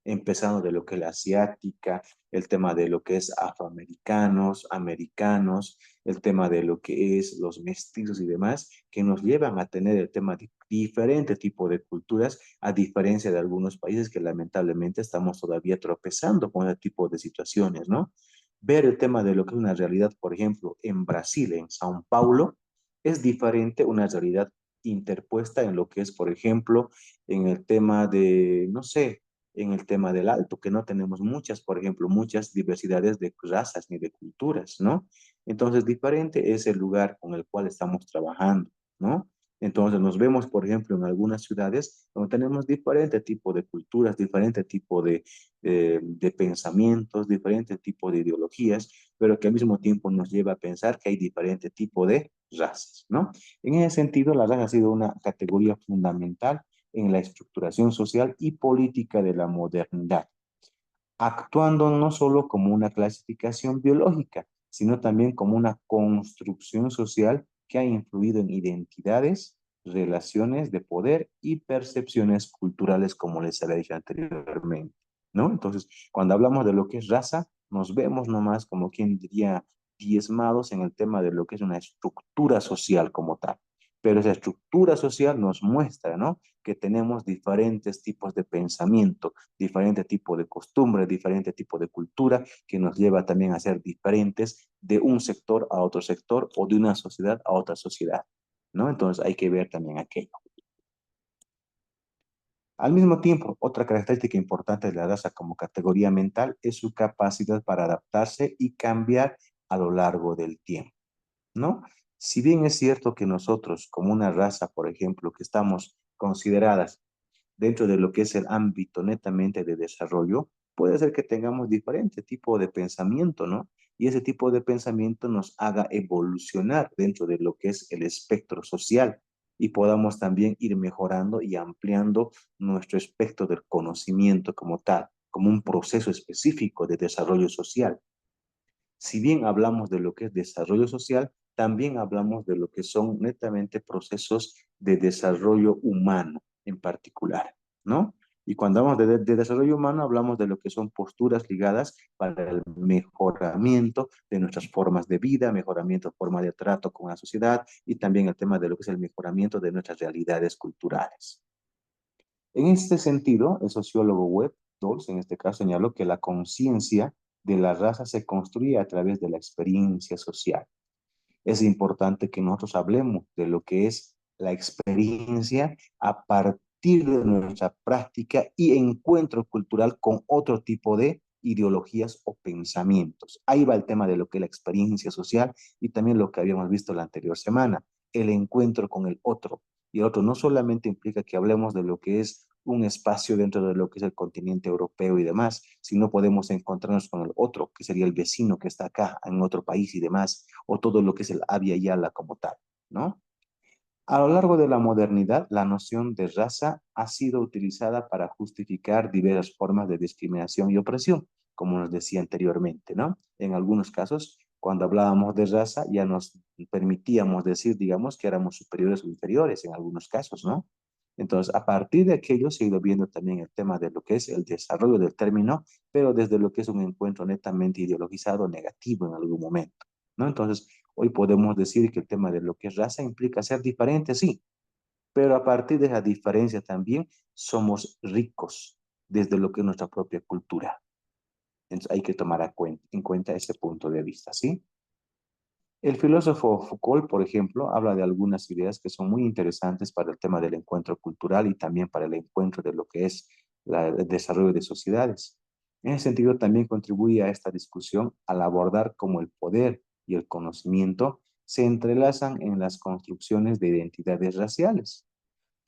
D: empezando de lo que es la asiática, el tema de lo que es afroamericanos, americanos, el tema de lo que es los mestizos y demás, que nos llevan a tener el tema de diferente tipo de culturas, a diferencia de algunos países que lamentablemente estamos todavía tropezando con ese tipo de situaciones, ¿no? Ver el tema de lo que es una realidad, por ejemplo, en Brasil, en Sao Paulo, es diferente una realidad interpuesta en lo que es, por ejemplo, en el tema de, no sé, en el tema del alto, que no tenemos muchas, por ejemplo, muchas diversidades de razas ni de culturas, ¿no? Entonces, diferente es el lugar con el cual estamos trabajando, ¿no? Entonces, nos vemos, por ejemplo, en algunas ciudades donde tenemos diferente tipo de culturas, diferente tipo de pensamientos, diferente tipo de ideologías, pero que al mismo tiempo nos lleva a pensar que hay diferente tipo de razas, ¿no? En ese sentido, la raza ha sido una categoría fundamental en la estructuración social y política de la modernidad, actuando no solo como una clasificación biológica, sino también como una construcción social que ha influido en identidades, relaciones de poder y percepciones culturales, como les había dicho anteriormente, ¿no? Entonces, cuando hablamos de lo que es raza, nos vemos nomás como quien diría diezmados en el tema de lo que es una estructura social como tal. Pero esa estructura social nos muestra, ¿no? Que tenemos diferentes tipos de pensamiento, diferente tipo de costumbre, diferente tipo de cultura, que nos lleva también a ser diferentes de un sector a otro sector o de una sociedad a otra sociedad, ¿no? Entonces hay que ver también aquello. Al mismo tiempo, otra característica importante de la raza como categoría mental es su capacidad para adaptarse y cambiar a lo largo del tiempo, ¿no? Si bien es cierto que nosotros, como una raza, por ejemplo, que estamos consideradas dentro de lo que es el ámbito netamente de desarrollo, puede ser que tengamos diferente tipo de pensamiento, ¿no? Y ese tipo de pensamiento nos haga evolucionar dentro de lo que es el espectro social y podamos también ir mejorando y ampliando nuestro espectro del conocimiento como tal, como un proceso específico de desarrollo social. Si bien hablamos de lo que es desarrollo social, también hablamos de lo que son netamente procesos de desarrollo humano en particular, ¿no? Y cuando hablamos de desarrollo humano, hablamos de lo que son posturas ligadas para el mejoramiento de nuestras formas de vida, mejoramiento de forma de trato con la sociedad y también el tema de lo que es el mejoramiento de nuestras realidades culturales. En este sentido, el sociólogo Webb, Dawes, en este caso, señaló que la conciencia de la raza se construye a través de la experiencia social. Es importante que nosotros hablemos de lo que es la experiencia a partir de nuestra práctica y encuentro cultural con otro tipo de ideologías o pensamientos. Ahí va el tema de lo que es la experiencia social y también lo que habíamos visto la anterior semana, el encuentro con el otro. Y el otro no solamente implica que hablemos de lo que es un espacio dentro de lo que es el continente europeo y demás, sino podemos encontrarnos con el otro, que sería el vecino que está acá, en otro país y demás, o todo lo que es el Abya Yala como tal, ¿no? A lo largo de la modernidad, la noción de raza ha sido utilizada para justificar diversas formas de discriminación y opresión, como nos decía anteriormente, ¿no? En algunos casos, cuando hablábamos de raza, ya nos permitíamos decir, digamos, que éramos superiores o inferiores en algunos casos, ¿no? Entonces, a partir de aquello se ha ido viendo también el tema de lo que es el desarrollo del término, pero desde lo que es un encuentro netamente ideologizado negativo en algún momento, ¿no? Entonces, hoy podemos decir que el tema de lo que es raza implica ser diferente, sí, pero a partir de esa diferencia también somos ricos desde lo que es nuestra propia cultura. Entonces hay que tomar en cuenta ese punto de vista, ¿sí? El filósofo Foucault, por ejemplo, habla de algunas ideas que son muy interesantes para el tema del encuentro cultural y también para el encuentro de lo que es el desarrollo de sociedades. En ese sentido, también contribuye a esta discusión al abordar cómo el poder y el conocimiento se entrelazan en las construcciones de identidades raciales.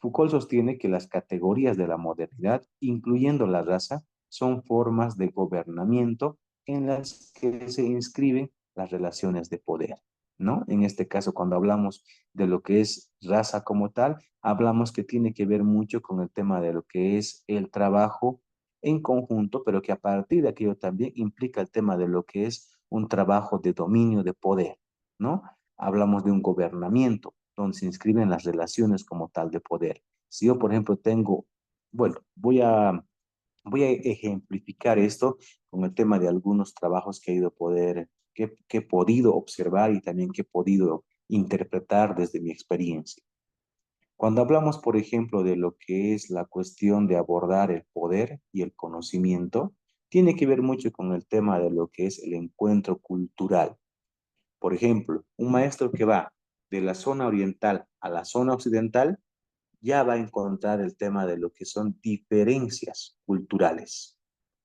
D: Foucault sostiene que las categorías de la modernidad, incluyendo la raza, son formas de gobernamiento en las que se inscriben las relaciones de poder, ¿no? En este caso, cuando hablamos de lo que es raza como tal, hablamos que tiene que ver mucho con el tema de lo que es el trabajo en conjunto, pero que a partir de aquello también implica el tema de lo que es un trabajo de dominio de poder, ¿no? Hablamos de un gobernamiento donde se inscriben las relaciones como tal de poder. Si yo, por ejemplo, tengo, bueno, voy a ejemplificar esto con el tema de algunos trabajos que he ido que he podido observar y también que he podido interpretar desde mi experiencia. Cuando hablamos, por ejemplo, de lo que es la cuestión de abordar el poder y el conocimiento, tiene que ver mucho con el tema de lo que es el encuentro cultural. Por ejemplo, un maestro que va de la zona oriental a la zona occidental ya va a encontrar el tema de lo que son diferencias culturales,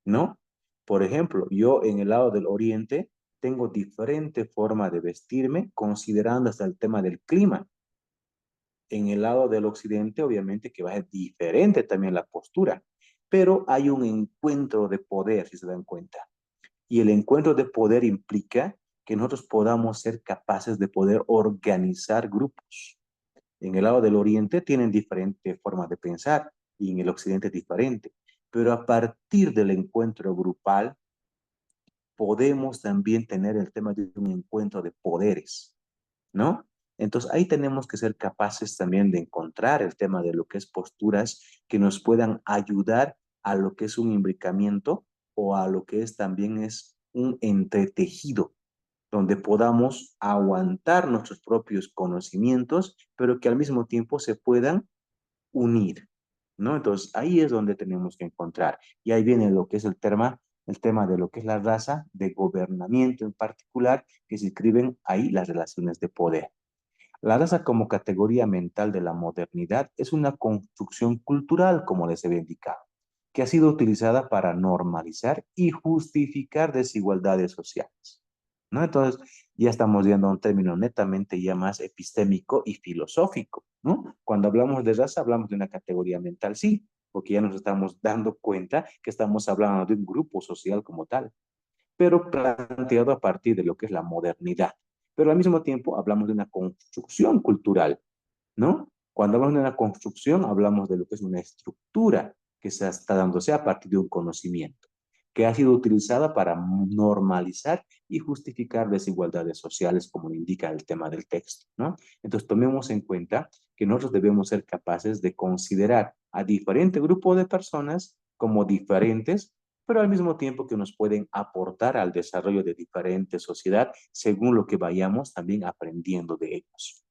D: ¿no? Por ejemplo, yo en el lado del oriente tengo diferente forma de vestirme considerando hasta el tema del clima. En el lado del occidente, obviamente que va a ser diferente también la postura, pero hay un encuentro de poder, si se dan cuenta. Y el encuentro de poder implica que nosotros podamos ser capaces de poder organizar grupos. En el lado del oriente tienen diferentes formas de pensar y en el occidente es diferente. Pero a partir del encuentro grupal podemos también tener el tema de un encuentro de poderes, ¿no? Entonces ahí tenemos que ser capaces también de encontrar el tema de lo que es posturas que nos puedan ayudar a lo que es un imbricamiento o a lo que es también es un entretejido donde podamos aguantar nuestros propios conocimientos, pero que al mismo tiempo se puedan unir, ¿no? Entonces ahí es donde tenemos que encontrar. Y ahí viene lo que es el tema de lo que es la raza, de gobernamiento en particular, que se escriben ahí las relaciones de poder. La raza como categoría mental de la modernidad es una construcción cultural, como les había indicado, que ha sido utilizada para normalizar y justificar desigualdades sociales, ¿no? Entonces, ya estamos viendo un término netamente ya más epistémico y filosófico, ¿no? Cuando hablamos de raza, hablamos de una categoría mental, sí, porque ya nos estamos dando cuenta que estamos hablando de un grupo social como tal, pero planteado a partir de lo que es la modernidad. Pero al mismo tiempo hablamos de una construcción cultural, ¿no? Cuando hablamos de una construcción, hablamos de lo que es una estructura que se está dándose a partir de un conocimiento, que ha sido utilizada para normalizar y justificar desigualdades sociales, como indica el tema del texto, ¿no? Entonces, tomemos en cuenta que nosotros debemos ser capaces de considerar a diferentes grupos de personas como diferentes, pero al mismo tiempo que nos pueden aportar al desarrollo de diferentes sociedades según lo que vayamos también aprendiendo de ellos.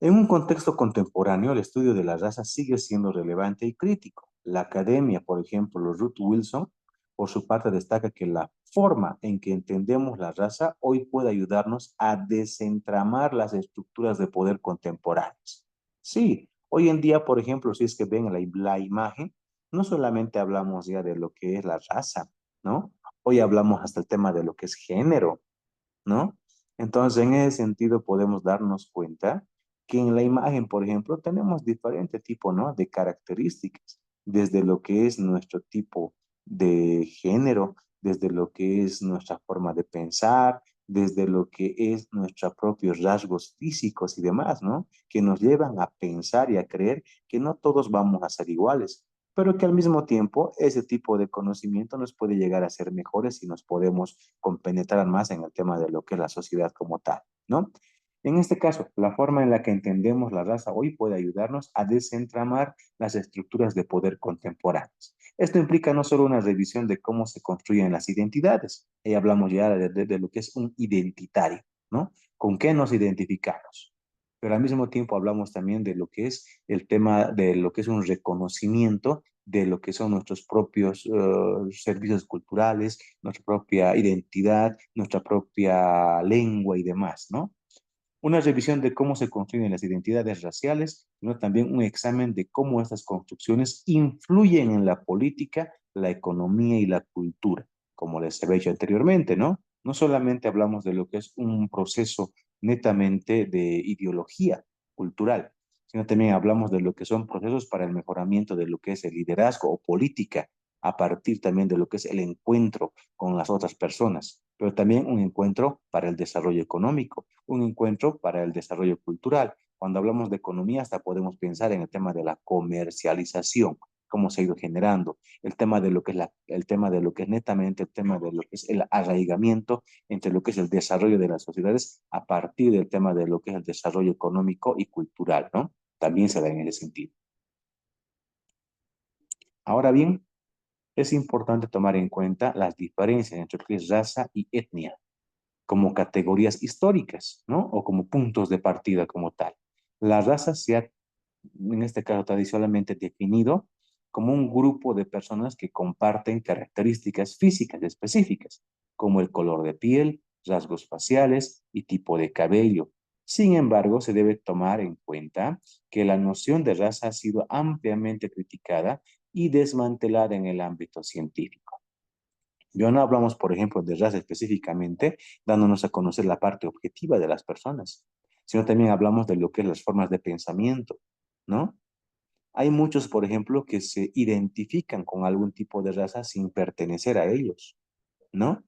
D: En un contexto contemporáneo, el estudio de la raza sigue siendo relevante y crítico. La academia, por ejemplo, Ruth Wilson, por su parte destaca que la forma en que entendemos la raza hoy puede ayudarnos a desentramar las estructuras de poder contemporáneas. Sí, hoy en día, por ejemplo, si es que ven la imagen, no solamente hablamos ya de lo que es la raza, ¿no? Hoy hablamos hasta el tema de lo que es género, ¿no? Entonces, en ese sentido podemos darnos cuenta que en la imagen, por ejemplo, tenemos diferentes tipos, ¿no? De características, desde lo que es nuestro tipo de género, desde lo que es nuestra forma de pensar, desde lo que es nuestros propios rasgos físicos y demás, ¿no? Que nos llevan a pensar y a creer que no todos vamos a ser iguales, pero que al mismo tiempo ese tipo de conocimiento nos puede llegar a ser mejores y nos podemos compenetrar más en el tema de lo que es la sociedad como tal, ¿no? En este caso, la forma en la que entendemos la raza hoy puede ayudarnos a desentramar las estructuras de poder contemporáneas. Esto implica no solo una revisión de cómo se construyen las identidades, ahí hablamos ya de lo que es un identitario, ¿no? ¿Con qué nos identificamos? Pero al mismo tiempo hablamos también de lo que es el tema de lo que es un reconocimiento de lo que son nuestros propios servicios culturales, nuestra propia identidad, nuestra propia lengua y demás, ¿no? Una revisión de cómo se construyen las identidades raciales, sino también un examen de cómo estas construcciones influyen en la política, la economía y la cultura, como les había dicho anteriormente, ¿no? No solamente hablamos de lo que es un proceso netamente de ideología cultural, sino también hablamos de lo que son procesos para el mejoramiento de lo que es el liderazgo o política, a partir también de lo que es el encuentro con las otras personas, pero también un encuentro para el desarrollo económico, un encuentro para el desarrollo cultural. Cuando hablamos de economía, hasta podemos pensar en el tema de la comercialización, cómo se ha ido generando, el tema de lo que es el tema de lo que es netamente el tema de lo que es el arraigamiento entre lo que es el desarrollo de las sociedades a partir del tema de lo que es el desarrollo económico y cultural, ¿no? También se da en ese sentido. Ahora bien, es importante tomar en cuenta las diferencias entre lo que es raza y etnia como categorías históricas, ¿no? O como puntos de partida como tal. La raza se ha, en este caso, tradicionalmente definido como un grupo de personas que comparten características físicas específicas, como el color de piel, rasgos faciales y tipo de cabello. Sin embargo, se debe tomar en cuenta que la noción de raza ha sido ampliamente criticada y desmantelada en el ámbito científico. Ya no hablamos, por ejemplo, de raza específicamente, dándonos a conocer la parte objetiva de las personas, sino también hablamos de lo que es las formas de pensamiento, ¿no? Hay muchos, por ejemplo, que se identifican con algún tipo de raza sin pertenecer a ellos, ¿no?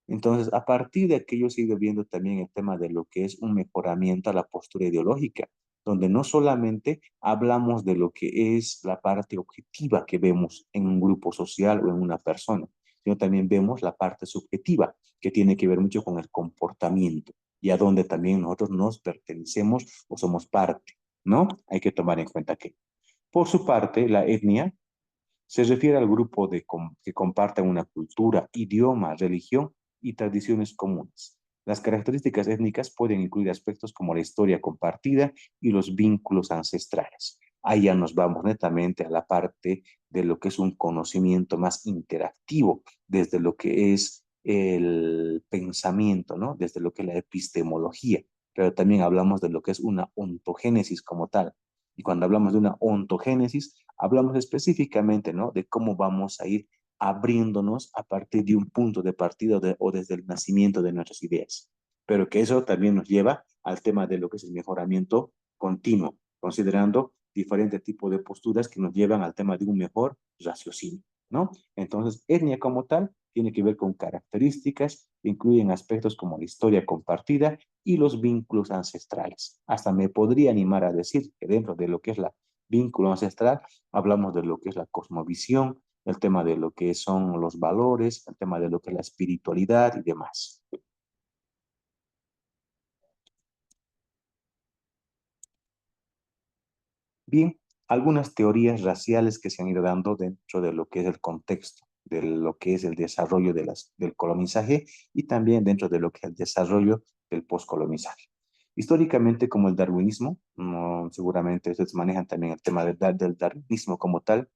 D: Entonces, a partir de aquello se ha ido viendo también el tema de lo que es un mejoramiento a la postura ideológica, donde no solamente hablamos de lo que es la parte objetiva que vemos en un grupo social o en una persona, sino también vemos la parte subjetiva, que tiene que ver mucho con el comportamiento y a donde también nosotros nos pertenecemos o somos parte, ¿no? Hay que tomar en cuenta que, por su parte, la etnia se refiere al grupo que comparten una cultura, idioma, religión y tradiciones comunes. Las características étnicas pueden incluir aspectos como la historia compartida y los vínculos ancestrales. Ahí ya nos vamos netamente a la parte de lo que es un conocimiento más interactivo, desde lo que es el pensamiento, ¿no? Desde lo que es la epistemología, pero también hablamos de lo que es una ontogénesis como tal. Y cuando hablamos de una ontogénesis, hablamos específicamente, ¿no? De cómo vamos a ir abriéndonos a partir de un punto de partida o desde el nacimiento de nuestras ideas. Pero que eso también nos lleva al tema de lo que es el mejoramiento continuo, considerando diferentes tipos de posturas que nos llevan al tema de un mejor raciocinio, ¿no? Entonces, etnia como tal tiene que ver con características que incluyen aspectos como la historia compartida y los vínculos ancestrales. Hasta me podría animar a decir que dentro de lo que es la vínculo ancestral, hablamos de lo que es la cosmovisión, el tema de lo que son los valores, el tema de lo que es la espiritualidad y demás. Bien, algunas teorías raciales que se han ido dando dentro de lo que es el contexto, de lo que es el desarrollo del colonizaje y también dentro de lo que es el desarrollo del postcolonizaje. Históricamente, como el darwinismo, seguramente ustedes manejan también el tema del darwinismo como tal,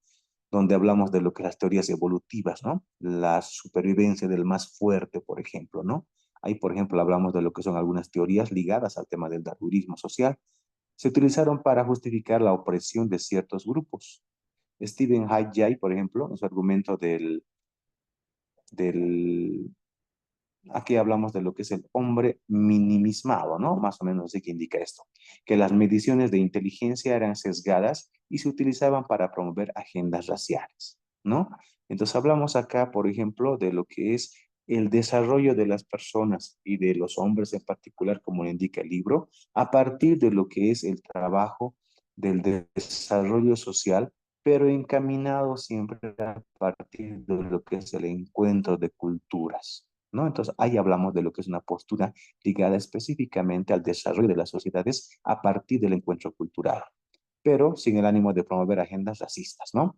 D: donde hablamos de lo que las teorías evolutivas, ¿no? La supervivencia del más fuerte, por ejemplo, ¿no? Ahí, por ejemplo, hablamos de lo que son algunas teorías ligadas al tema del darwinismo social. Se utilizaron para justificar la opresión de ciertos grupos. Stephen Jay, por ejemplo, en su argumento del aquí hablamos de lo que es el hombre minimizado, ¿no? Más o menos así que indica esto, que las mediciones de inteligencia eran sesgadas y se utilizaban para promover agendas raciales, ¿no? Entonces hablamos acá, por ejemplo, de lo que es el desarrollo de las personas y de los hombres en particular, como le indica el libro, a partir de lo que es el trabajo del desarrollo social, pero encaminado siempre a partir de lo que es el encuentro de culturas, ¿no? Entonces, ahí hablamos de lo que es una postura ligada específicamente al desarrollo de las sociedades a partir del encuentro cultural, pero sin el ánimo de promover agendas racistas, ¿no?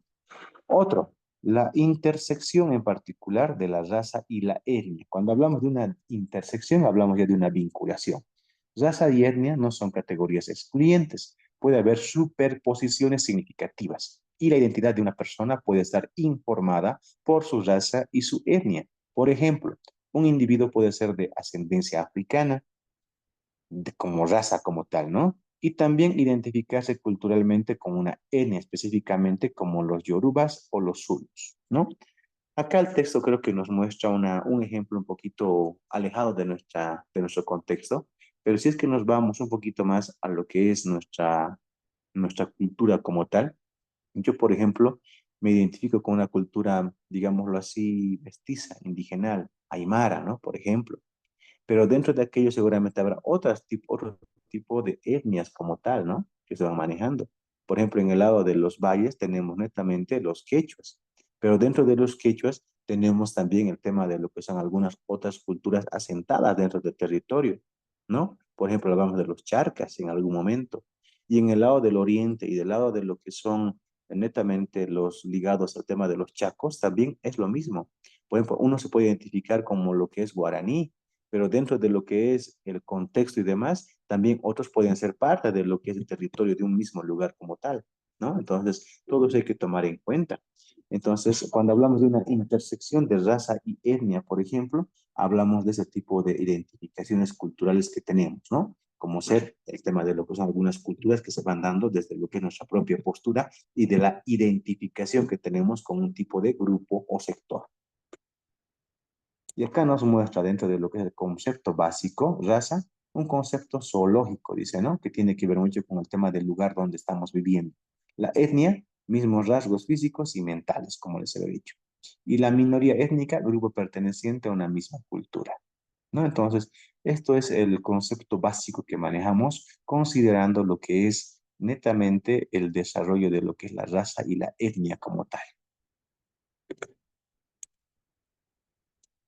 D: Otro, la intersección en particular de la raza y la etnia. Cuando hablamos de una intersección, hablamos ya de una vinculación. Raza y etnia no son categorías excluyentes, puede haber superposiciones significativas. Y la identidad de una persona puede estar informada por su raza y su etnia. Por ejemplo, un individuo puede ser de ascendencia africana, como raza como tal, ¿no? Y también identificarse culturalmente con una etnia, específicamente como los yorubas o los zulus, ¿no? Acá el texto creo que nos muestra un ejemplo un poquito alejado de nuestro contexto, pero si es que nos vamos un poquito más a lo que es nuestra cultura como tal, yo, por ejemplo, me identifico con una cultura, digámoslo así, mestiza, indigenal, aymara, ¿no? Por ejemplo. Pero dentro de aquello seguramente habrá otro tipo de etnias como tal, ¿no? Que se van manejando. Por ejemplo, en el lado de los valles tenemos netamente los quechuas, pero dentro de los quechuas tenemos también el tema de lo que son algunas otras culturas asentadas dentro del territorio, ¿no? Por ejemplo, hablamos de los charcas en algún momento. Y en el lado del oriente y del lado de lo que son netamente los ligados al tema de los chacos, también es lo mismo. Por ejemplo, uno se puede identificar como lo que es guaraní, pero dentro de lo que es el contexto y demás, también otros pueden ser parte de lo que es el territorio de un mismo lugar como tal, ¿no? Entonces, todo eso hay que tomar en cuenta. Entonces, cuando hablamos de una intersección de raza y etnia, por ejemplo, hablamos de ese tipo de identificaciones culturales que tenemos, ¿no? Como ser el tema de lo que son algunas culturas que se van dando desde lo que es nuestra propia postura y de la identificación que tenemos con un tipo de grupo o sector. Y acá nos muestra dentro de lo que es el concepto básico, raza, un concepto zoológico, dice, ¿no? Que tiene que ver mucho con el tema del lugar donde estamos viviendo. La etnia, mismos rasgos físicos y mentales, como les he dicho. Y la minoría étnica, grupo perteneciente a una misma cultura, ¿no? Entonces, esto es el concepto básico que manejamos considerando lo que es netamente el desarrollo de lo que es la raza y la etnia como tal.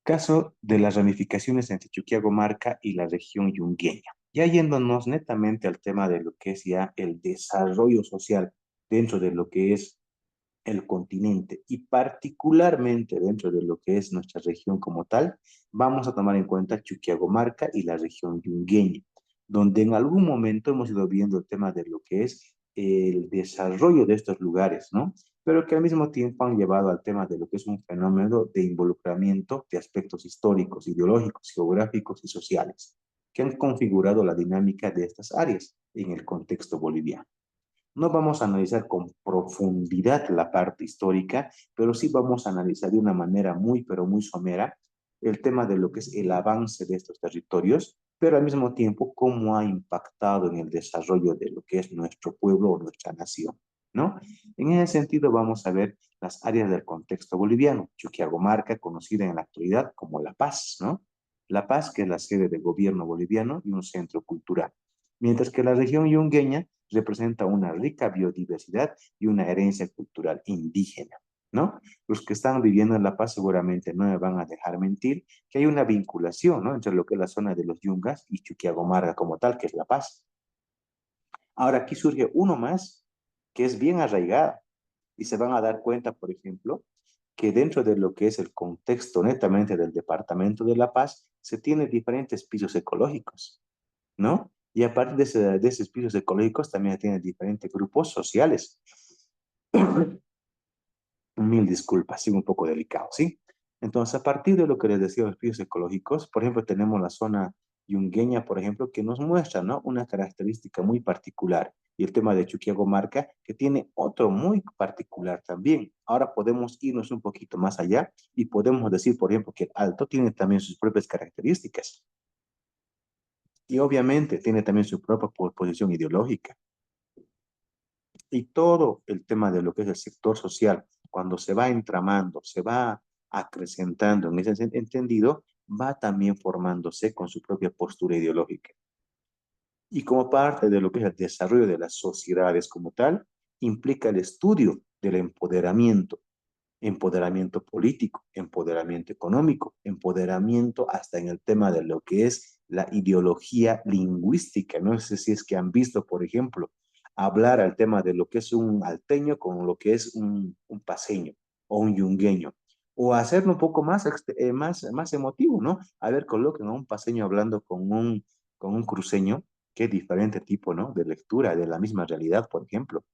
D: Caso de las ramificaciones entre Chuquiagomarca y la región yungueña. Ya yéndonos netamente al tema de lo que es ya el desarrollo social dentro de lo que es el continente y particularmente dentro de lo que es nuestra región como tal, vamos a tomar en cuenta Chuquiagomarca y la región yungueña, donde en algún momento hemos ido viendo el tema de lo que es el desarrollo de estos lugares, ¿no? Pero que al mismo tiempo han llevado al tema de lo que es un fenómeno de involucramiento de aspectos históricos, ideológicos, geográficos y sociales, que han configurado la dinámica de estas áreas en el contexto boliviano. No vamos a analizar con profundidad la parte histórica, pero sí vamos a analizar de una manera muy, pero muy somera el tema de lo que es el avance de estos territorios, pero al mismo tiempo cómo ha impactado en el desarrollo de lo que es nuestro pueblo o nuestra nación, ¿no? En ese sentido vamos a ver las áreas del contexto boliviano, Chuquiagomarca, conocida en la actualidad como La Paz, ¿no? La Paz, que es la sede del gobierno boliviano y un centro cultural. Mientras que la región yungueña representa una rica biodiversidad y una herencia cultural indígena, ¿no? Los que están viviendo en La Paz seguramente no me van a dejar mentir que hay una vinculación, ¿no? Entre lo que es la zona de los Yungas y Chuquiagomarga como tal, que es La Paz. Ahora aquí surge uno más que es bien arraigada y se van a dar cuenta, por ejemplo, que dentro de lo que es el contexto netamente del departamento de La Paz, se tienen diferentes pisos ecológicos, ¿no? Y aparte de esos pisos ecológicos, también tiene diferentes grupos sociales. Mil disculpas, sigo un poco delicado, ¿sí? Entonces, a partir de lo que les decía de los pisos ecológicos, por ejemplo, tenemos la zona yungueña, por ejemplo, que nos muestra, ¿no? Una característica muy particular. Y el tema de Chuquiagomarca, que tiene otro muy particular también. Ahora podemos irnos un poquito más allá y podemos decir, por ejemplo, que el Alto tiene también sus propias características. Y obviamente tiene también su propia posición ideológica. Y todo el tema de lo que es el sector social, cuando se va entramando, se va acrecentando en ese entendido, va también formándose con su propia postura ideológica. Y como parte de lo que es el desarrollo de las sociedades como tal, implica el estudio del empoderamiento, empoderamiento político, empoderamiento económico, empoderamiento hasta en el tema de lo que es la ideología lingüística. No sé si es que han visto, por ejemplo, hablar al tema de lo que es un alteño con lo que es un paseño o un yungueño. O hacerlo un poco más emotivo, ¿no? A ver, coloquen a un paseño hablando con un cruceño, qué diferente tipo, ¿no? De lectura de la misma realidad, por ejemplo.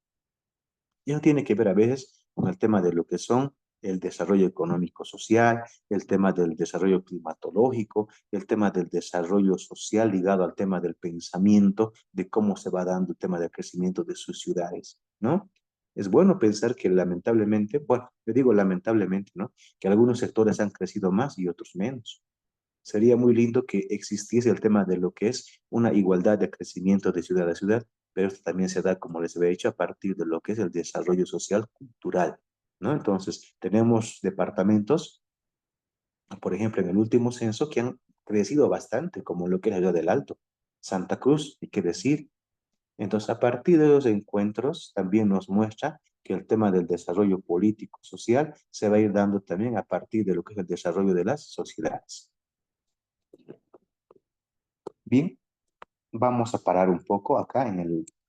D: Y eso tiene que ver a veces con el tema de lo que son el desarrollo económico-social, el tema del desarrollo climatológico, el tema del desarrollo social ligado al tema del pensamiento, de cómo se va dando el tema del crecimiento de sus ciudades, ¿no? Es bueno pensar que lamentablemente, bueno, le digo lamentablemente, ¿no? Que algunos sectores han crecido más y otros menos. Sería muy lindo que existiese el tema de lo que es una igualdad de crecimiento de ciudad a ciudad, pero esto también se da, como les había dicho, a partir de lo que es el desarrollo social cultural, ¿no? Entonces, tenemos departamentos, por ejemplo, en el último censo, que han crecido bastante, como lo que es la ciudad del Alto, Santa Cruz, y qué decir. Entonces, a partir de los encuentros, también nos muestra que el tema del desarrollo político, social, se va a ir dando también a partir de lo que es el desarrollo de las sociedades. Bien, vamos a parar un poco acá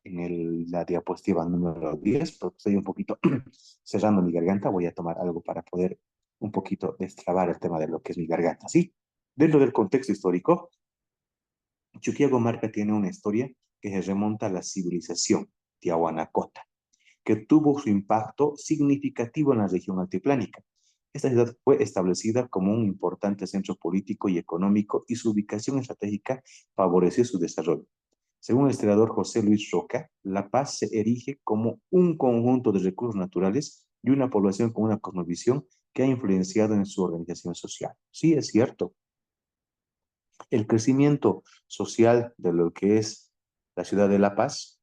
D: la diapositiva número 10 porque estoy un poquito cerrando mi garganta. Voy a tomar algo para poder un poquito destrabar el tema de lo que es mi garganta. Sí, dentro del contexto histórico, Chuquiagomarca tiene una historia que se remonta a la civilización Tiahuanacota, que tuvo su impacto significativo en la región altiplánica. Esta ciudad fue establecida como un importante centro político y económico y su ubicación estratégica favoreció su desarrollo. Según el historiador José Luis Roca, La Paz se erige como un conjunto de recursos naturales y una población con una cosmovisión que ha influenciado en su organización social. Sí, es cierto. El crecimiento social de lo que es la ciudad de La Paz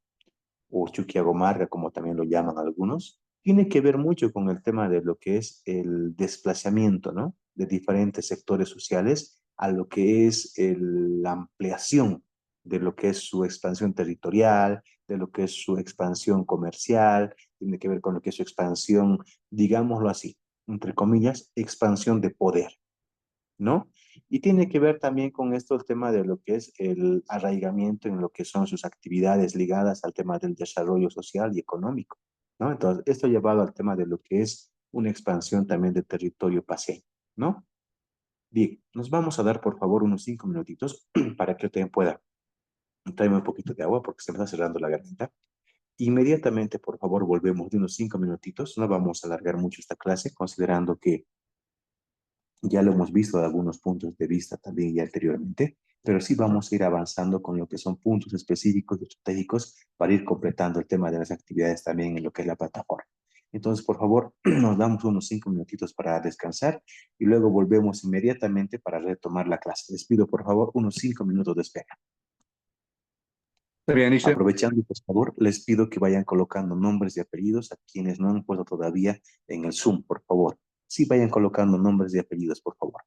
D: o Chuquiagomarga, como también lo llaman algunos, tiene que ver mucho con el tema de lo que es el desplazamiento, ¿no? De diferentes sectores sociales a lo que es la ampliación de lo que es su expansión territorial, de lo que es su expansión comercial, tiene que ver con lo que es su expansión, digámoslo así, entre comillas, expansión de poder, ¿no? Y tiene que ver también con esto el tema de lo que es el arraigamiento en lo que son sus actividades ligadas al tema del desarrollo social y económico, ¿no? Entonces, esto llevado al tema de lo que es una expansión también de territorio paseño, ¿no? Bien, nos vamos a dar por favor unos 5 minutitos para que yo también pueda traerme un poquito de agua porque se me está cerrando la garganta. Inmediatamente, por favor, volvemos de unos 5 minutitos. No vamos a alargar mucho esta clase, considerando que ya lo hemos visto de algunos puntos de vista también ya anteriormente, pero sí vamos a ir avanzando con lo que son puntos específicos y estratégicos para ir completando el tema de las actividades también en lo que es la plataforma. Entonces, por favor, nos damos unos 5 minutitos para descansar y luego volvemos inmediatamente para retomar la clase. Les pido, por favor, unos 5 minutos de espera.
E: Está bien, dice.
D: Aprovechando, por favor, les pido que vayan colocando nombres y apellidos a quienes no han puesto todavía en el Zoom, por favor. Sí, vayan colocando nombres y apellidos, por favor.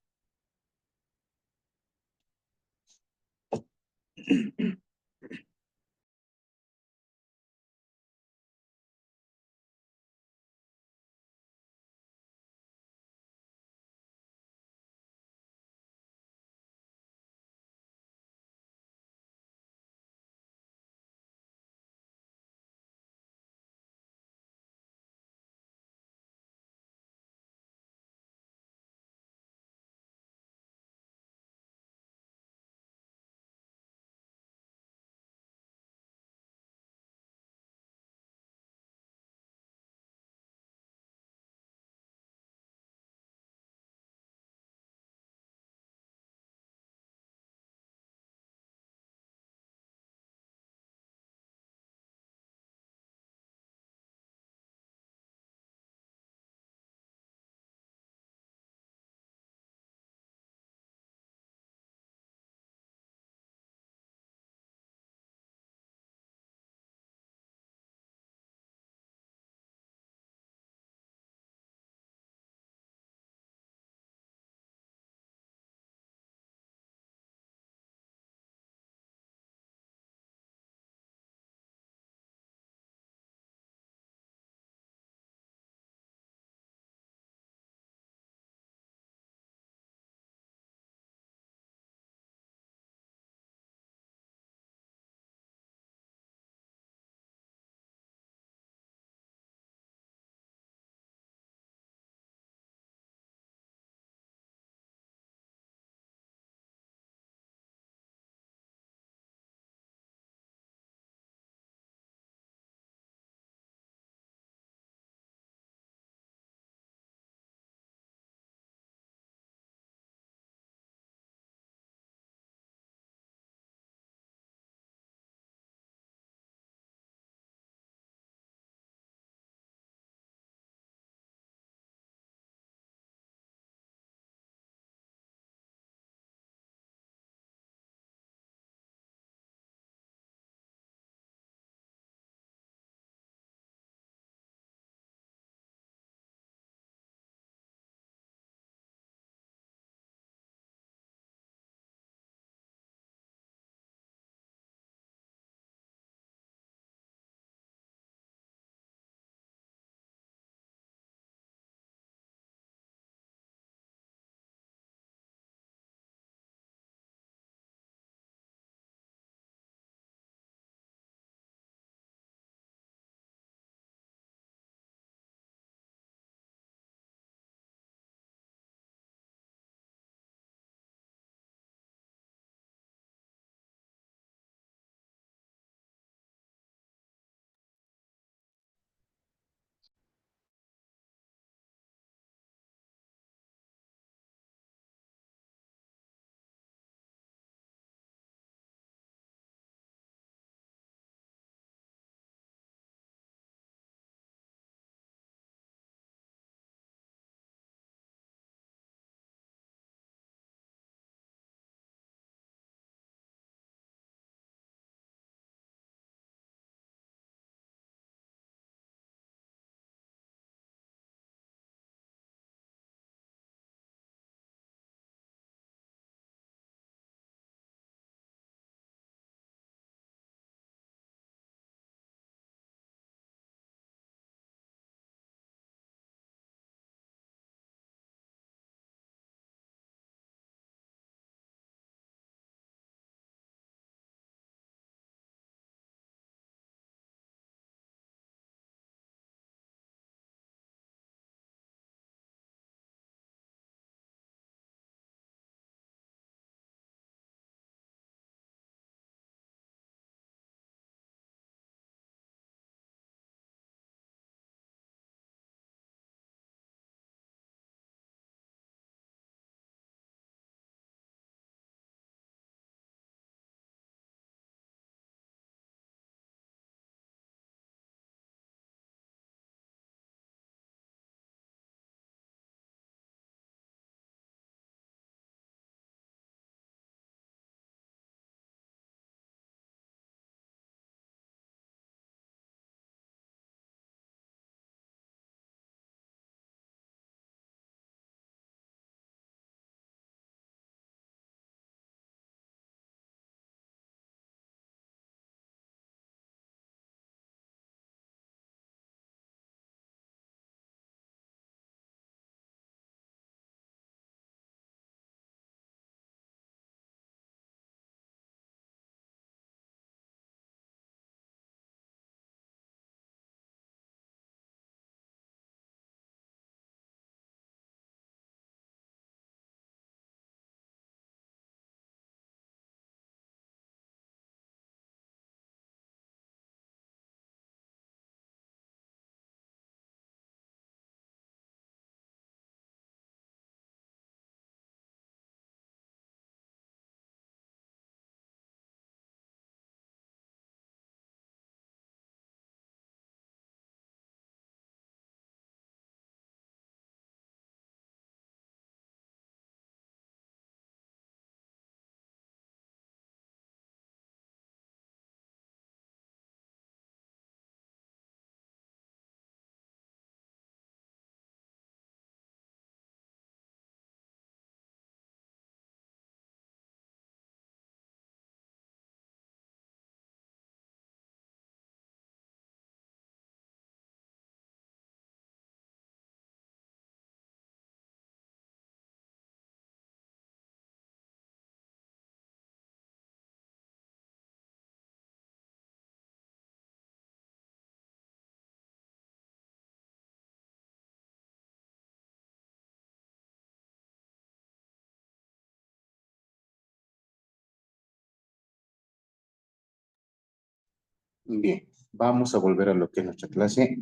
D: Bien, vamos a volver a lo que es nuestra clase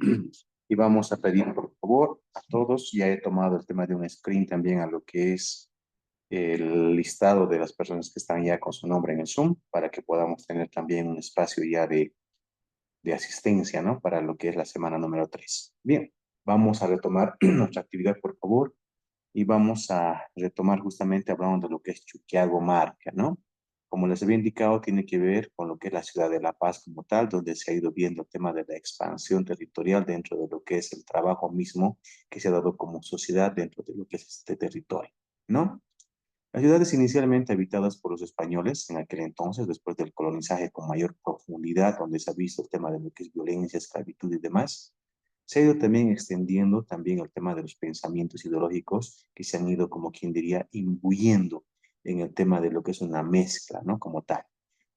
D: y vamos a pedir por favor a todos, ya he tomado el tema de un screen también a lo que es el listado de las personas que están ya con su nombre en el Zoom para que podamos tener también un espacio ya de asistencia, ¿no? Para lo que es la semana número 3. Bien, vamos a retomar nuestra actividad por favor y vamos a retomar justamente hablando de lo que es Chuquiago-Marca, ¿no? Como les había indicado, tiene que ver con lo que es la ciudad de La Paz como tal, donde se ha ido viendo el tema de la expansión territorial dentro de lo que es el trabajo mismo que se ha dado como sociedad dentro de lo que es este territorio, ¿no? Las ciudades inicialmente habitadas por los españoles en aquel entonces, después del colonizaje con mayor profundidad, donde se ha visto el tema de lo que es violencia, esclavitud y demás, se ha ido también extendiendo también el tema de los pensamientos ideológicos que se han ido, como quien diría, imbuyendo en el tema de lo que es una mezcla, ¿no? Como tal.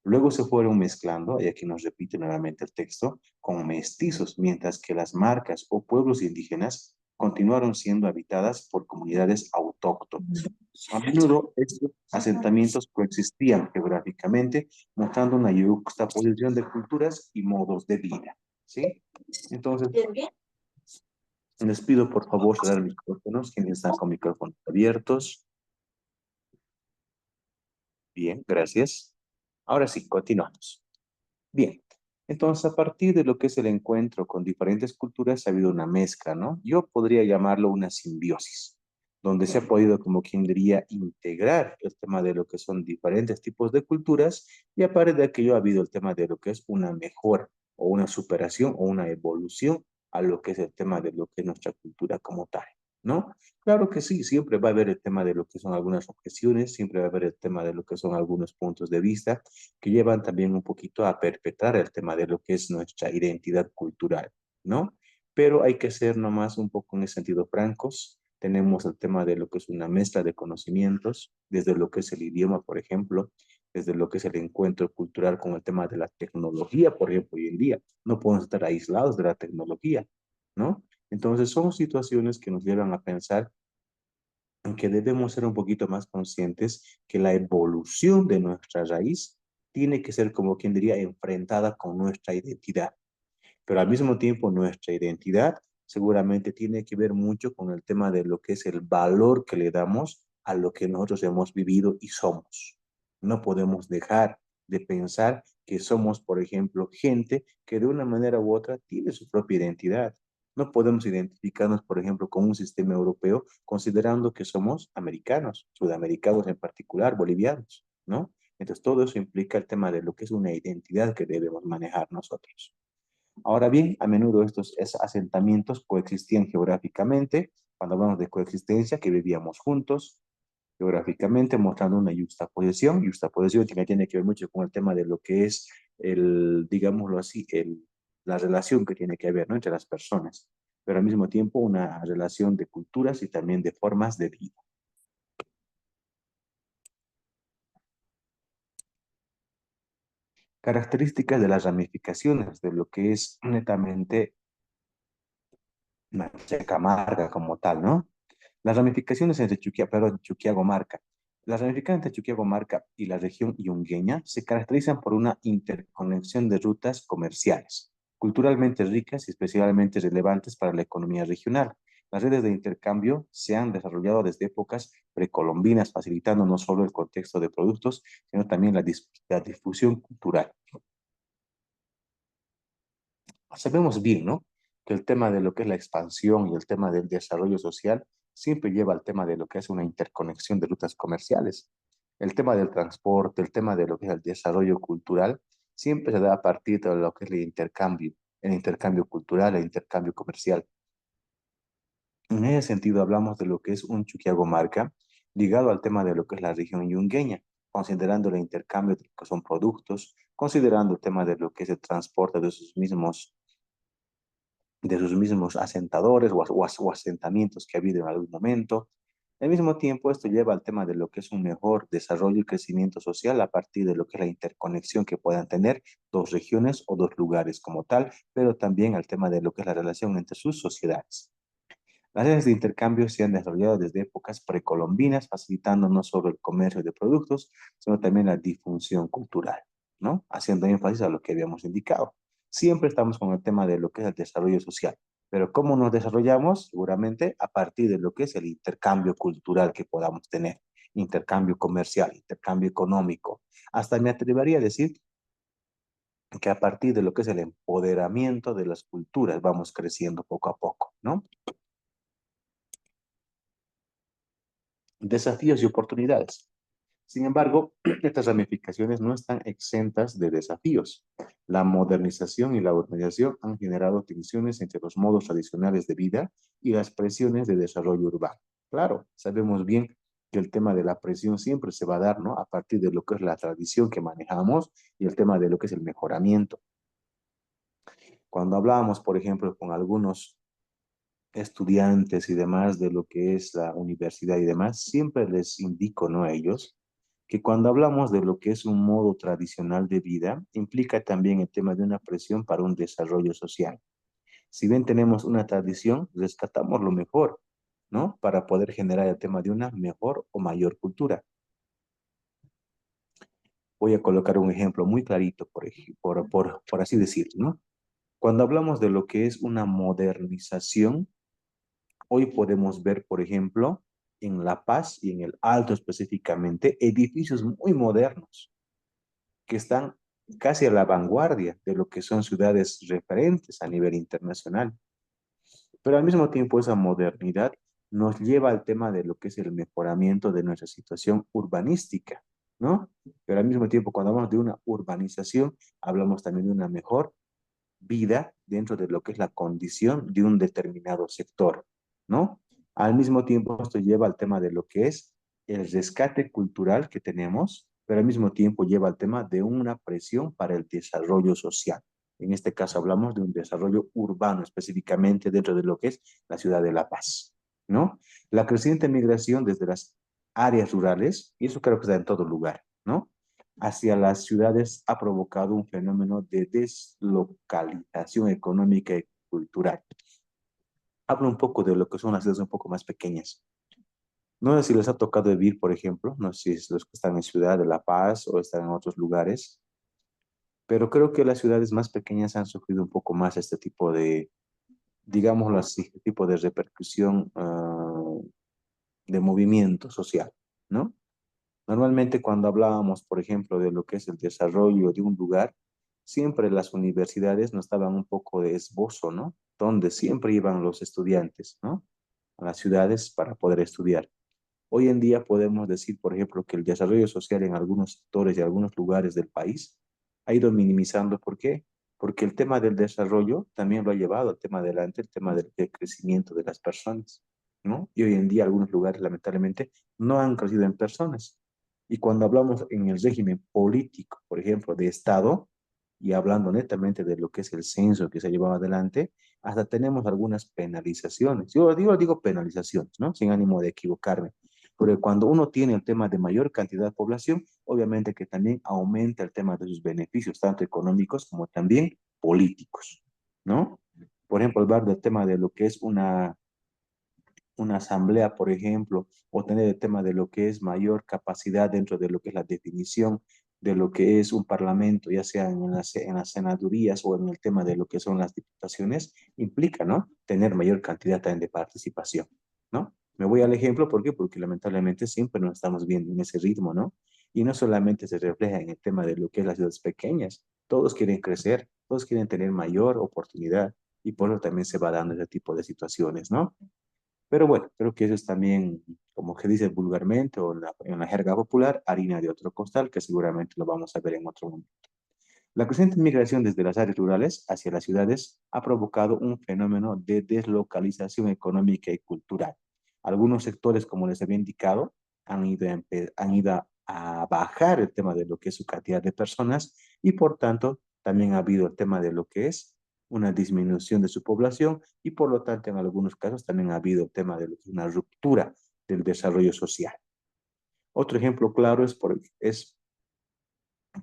D: Luego se fueron mezclando, y aquí nos repite nuevamente el texto, con mestizos, mientras que las marcas o pueblos indígenas continuaron siendo habitadas por comunidades autóctonas. A menudo estos asentamientos coexistían geográficamente, mostrando una yuxtaposición de culturas y modos de vida, ¿sí? Entonces, les pido por favor cerrar micrófonos, quienes están con micrófonos abiertos. Bien, gracias. Ahora sí, continuamos. Bien, entonces a partir de lo que es el encuentro con diferentes culturas ha habido una mezcla, ¿no? Yo podría llamarlo una simbiosis, donde se ha podido, como quien diría, integrar el tema de lo que son diferentes tipos de culturas y aparte de aquello ha habido el tema de lo que es una mejora o una superación o una evolución a lo que es el tema de lo que es nuestra cultura como tal, ¿no? Claro que sí, siempre va a haber el tema de lo que son algunas objeciones, siempre va a haber el tema de lo que son algunos puntos de vista que llevan también un poquito a perpetrar el tema de lo que es nuestra identidad cultural, ¿no? Pero hay que ser nomás un poco en ese sentido francos. Tenemos el tema de lo que es una mezcla de conocimientos, desde lo que es el idioma, por ejemplo, desde lo que es el encuentro cultural con el tema de la tecnología, por ejemplo, hoy en día. No podemos estar aislados de la tecnología, ¿no? Entonces son situaciones que nos llevan a pensar en que debemos ser un poquito más conscientes que la evolución de nuestra raíz tiene que ser, como quien diría, enfrentada con nuestra identidad. Pero al mismo tiempo, nuestra identidad seguramente tiene que ver mucho con el tema de lo que es el valor que le damos a lo que nosotros hemos vivido y somos. No podemos dejar de pensar que somos, por ejemplo, gente que de una manera u otra tiene su propia identidad. No podemos identificarnos, por ejemplo, con un sistema europeo considerando que somos americanos, sudamericanos en particular, bolivianos, ¿no? Entonces, todo eso implica el tema de lo que es una identidad que debemos manejar nosotros. Ahora bien, a menudo estos asentamientos coexistían geográficamente, cuando hablamos de coexistencia, que vivíamos juntos, geográficamente, mostrando una yuxtaposición que tiene que ver mucho con el tema de lo que es el, digámoslo así, la relación que tiene que haber, ¿no? Entre las personas, pero al mismo tiempo una relación de culturas y también de formas de vida. Características de las ramificaciones de lo que es netamente Camarga como tal, ¿no? Las ramificaciones entre Chuquiago-Marca. Las ramificaciones entre Chuquiago-Marca y la región yungueña se caracterizan por una interconexión de rutas comerciales, culturalmente ricas y especialmente relevantes para la economía regional. Las redes de intercambio se han desarrollado desde épocas precolombinas, facilitando no solo el contexto de productos, sino también la difusión cultural. Sabemos bien, ¿no? Que el tema de lo que es la expansión y el tema del desarrollo social siempre lleva al tema de lo que es una interconexión de rutas comerciales. El tema del transporte, el tema de lo que es el desarrollo cultural, siempre se da a partir de lo que es el intercambio cultural, el intercambio comercial. En ese sentido, hablamos de lo que es un Chuquiago-Marca ligado al tema de lo que es la región yungueña, considerando el intercambio de lo que son productos, considerando el tema de lo que es el transporte de sus mismos asentadores o asentamientos que ha habido en algún momento. Al mismo tiempo, esto lleva al tema de lo que es un mejor desarrollo y crecimiento social a partir de lo que es la interconexión que puedan tener dos regiones o dos lugares como tal, pero también al tema de lo que es la relación entre sus sociedades. Las redes de intercambio se han desarrollado desde épocas precolombinas, facilitando no solo el comercio de productos, sino también la difusión cultural, ¿no? Haciendo énfasis a lo que habíamos indicado. Siempre estamos con el tema de lo que es el desarrollo social. Pero ¿cómo nos desarrollamos? Seguramente a partir de lo que es el intercambio cultural que podamos tener, intercambio comercial, intercambio económico. Hasta me atrevería a decir que a partir de lo que es el empoderamiento de las culturas vamos creciendo poco a poco, ¿no? Desafíos y oportunidades. Sin embargo, estas ramificaciones no están exentas de desafíos. La modernización y la urbanización han generado tensiones entre los modos tradicionales de vida y las presiones de desarrollo urbano. Claro, sabemos bien que el tema de la presión siempre se va a dar, ¿no? A partir de lo que es la tradición que manejamos y el tema de lo que es el mejoramiento. Cuando hablábamos, por ejemplo, con algunos estudiantes y demás de lo que es la universidad y demás, siempre les indico, ¿no? A ellos, que cuando hablamos de lo que es un modo tradicional de vida, implica también el tema de una presión para un desarrollo social. Si bien tenemos una tradición, rescatamos lo mejor, ¿no? Para poder generar el tema de una mejor o mayor cultura. Voy a colocar un ejemplo muy clarito, por así decirlo, ¿no? Cuando hablamos de lo que es una modernización, hoy podemos ver, por ejemplo, en La Paz y en el Alto específicamente, edificios muy modernos que están casi a la vanguardia de lo que son ciudades referentes a nivel internacional. Pero al mismo tiempo esa modernidad nos lleva al tema de lo que es el mejoramiento de nuestra situación urbanística, ¿no? Pero al mismo tiempo cuando hablamos de una urbanización, hablamos también de una mejor vida dentro de lo que es la condición de un determinado sector, ¿no? Al mismo tiempo, esto lleva al tema de lo que es el rescate cultural que tenemos, pero al mismo tiempo lleva al tema de una presión para el desarrollo social. En este caso hablamos de un desarrollo urbano, específicamente dentro de lo que es la ciudad de La Paz, ¿no? La creciente migración desde las áreas rurales, y eso creo que está en todo lugar, ¿no? Hacia las ciudades ha provocado un fenómeno de deslocalización económica y cultural. Hablo un poco de lo que son las ciudades un poco más pequeñas. No sé si les ha tocado vivir, por ejemplo, no sé si es los que están en Ciudad de La Paz o están en otros lugares, pero creo que las ciudades más pequeñas han sufrido un poco más este tipo de, digámoslo así, este tipo de repercusión de movimiento social, ¿no? Normalmente cuando hablábamos, por ejemplo, de lo que es el desarrollo de un lugar, siempre las universidades nos daban un poco de esbozo, ¿no? Donde siempre iban los estudiantes, ¿no? A las ciudades para poder estudiar. Hoy en día podemos decir, por ejemplo, que el desarrollo social en algunos sectores y algunos lugares del país ha ido minimizando. ¿Por qué? Porque el tema del desarrollo también lo ha llevado al tema adelante, el tema del crecimiento de las personas, ¿no? Y hoy en día algunos lugares, lamentablemente, no han crecido en personas. Y cuando hablamos en el régimen político, por ejemplo, de Estado, y hablando netamente de lo que es el censo que se ha llevado adelante, hasta tenemos algunas penalizaciones. Yo digo penalizaciones, ¿no? Sin ánimo de equivocarme. Porque cuando uno tiene el tema de mayor cantidad de población, obviamente que también aumenta el tema de sus beneficios, tanto económicos como también políticos, ¿no? Por ejemplo, hablar del tema de lo que es una asamblea, por ejemplo, o tener el tema de lo que es mayor capacidad dentro de lo que es la definición de lo que es un parlamento, ya sea en las senadurías o en el tema de lo que son las diputaciones, implica, ¿no? Tener mayor cantidad también de participación, ¿no? Me voy al ejemplo, ¿por qué? Porque lamentablemente siempre nos estamos viendo en ese ritmo, ¿no? Y no solamente se refleja en el tema de lo que es las ciudades pequeñas, todos quieren crecer, todos quieren tener mayor oportunidad y por eso también se va dando ese tipo de situaciones, ¿no? Pero bueno, creo que eso es también, como que dice vulgarmente o en la jerga popular, harina de otro costal, que seguramente lo vamos a ver en otro momento. La creciente migración desde las áreas rurales hacia las ciudades ha provocado un fenómeno de deslocalización económica y cultural. Algunos sectores, como les había indicado, han ido a bajar el tema de lo que es su cantidad de personas y por tanto también ha habido el tema de lo que es una disminución de su población y por lo tanto en algunos casos también ha habido el tema de lo que es una ruptura del desarrollo social. Otro ejemplo claro es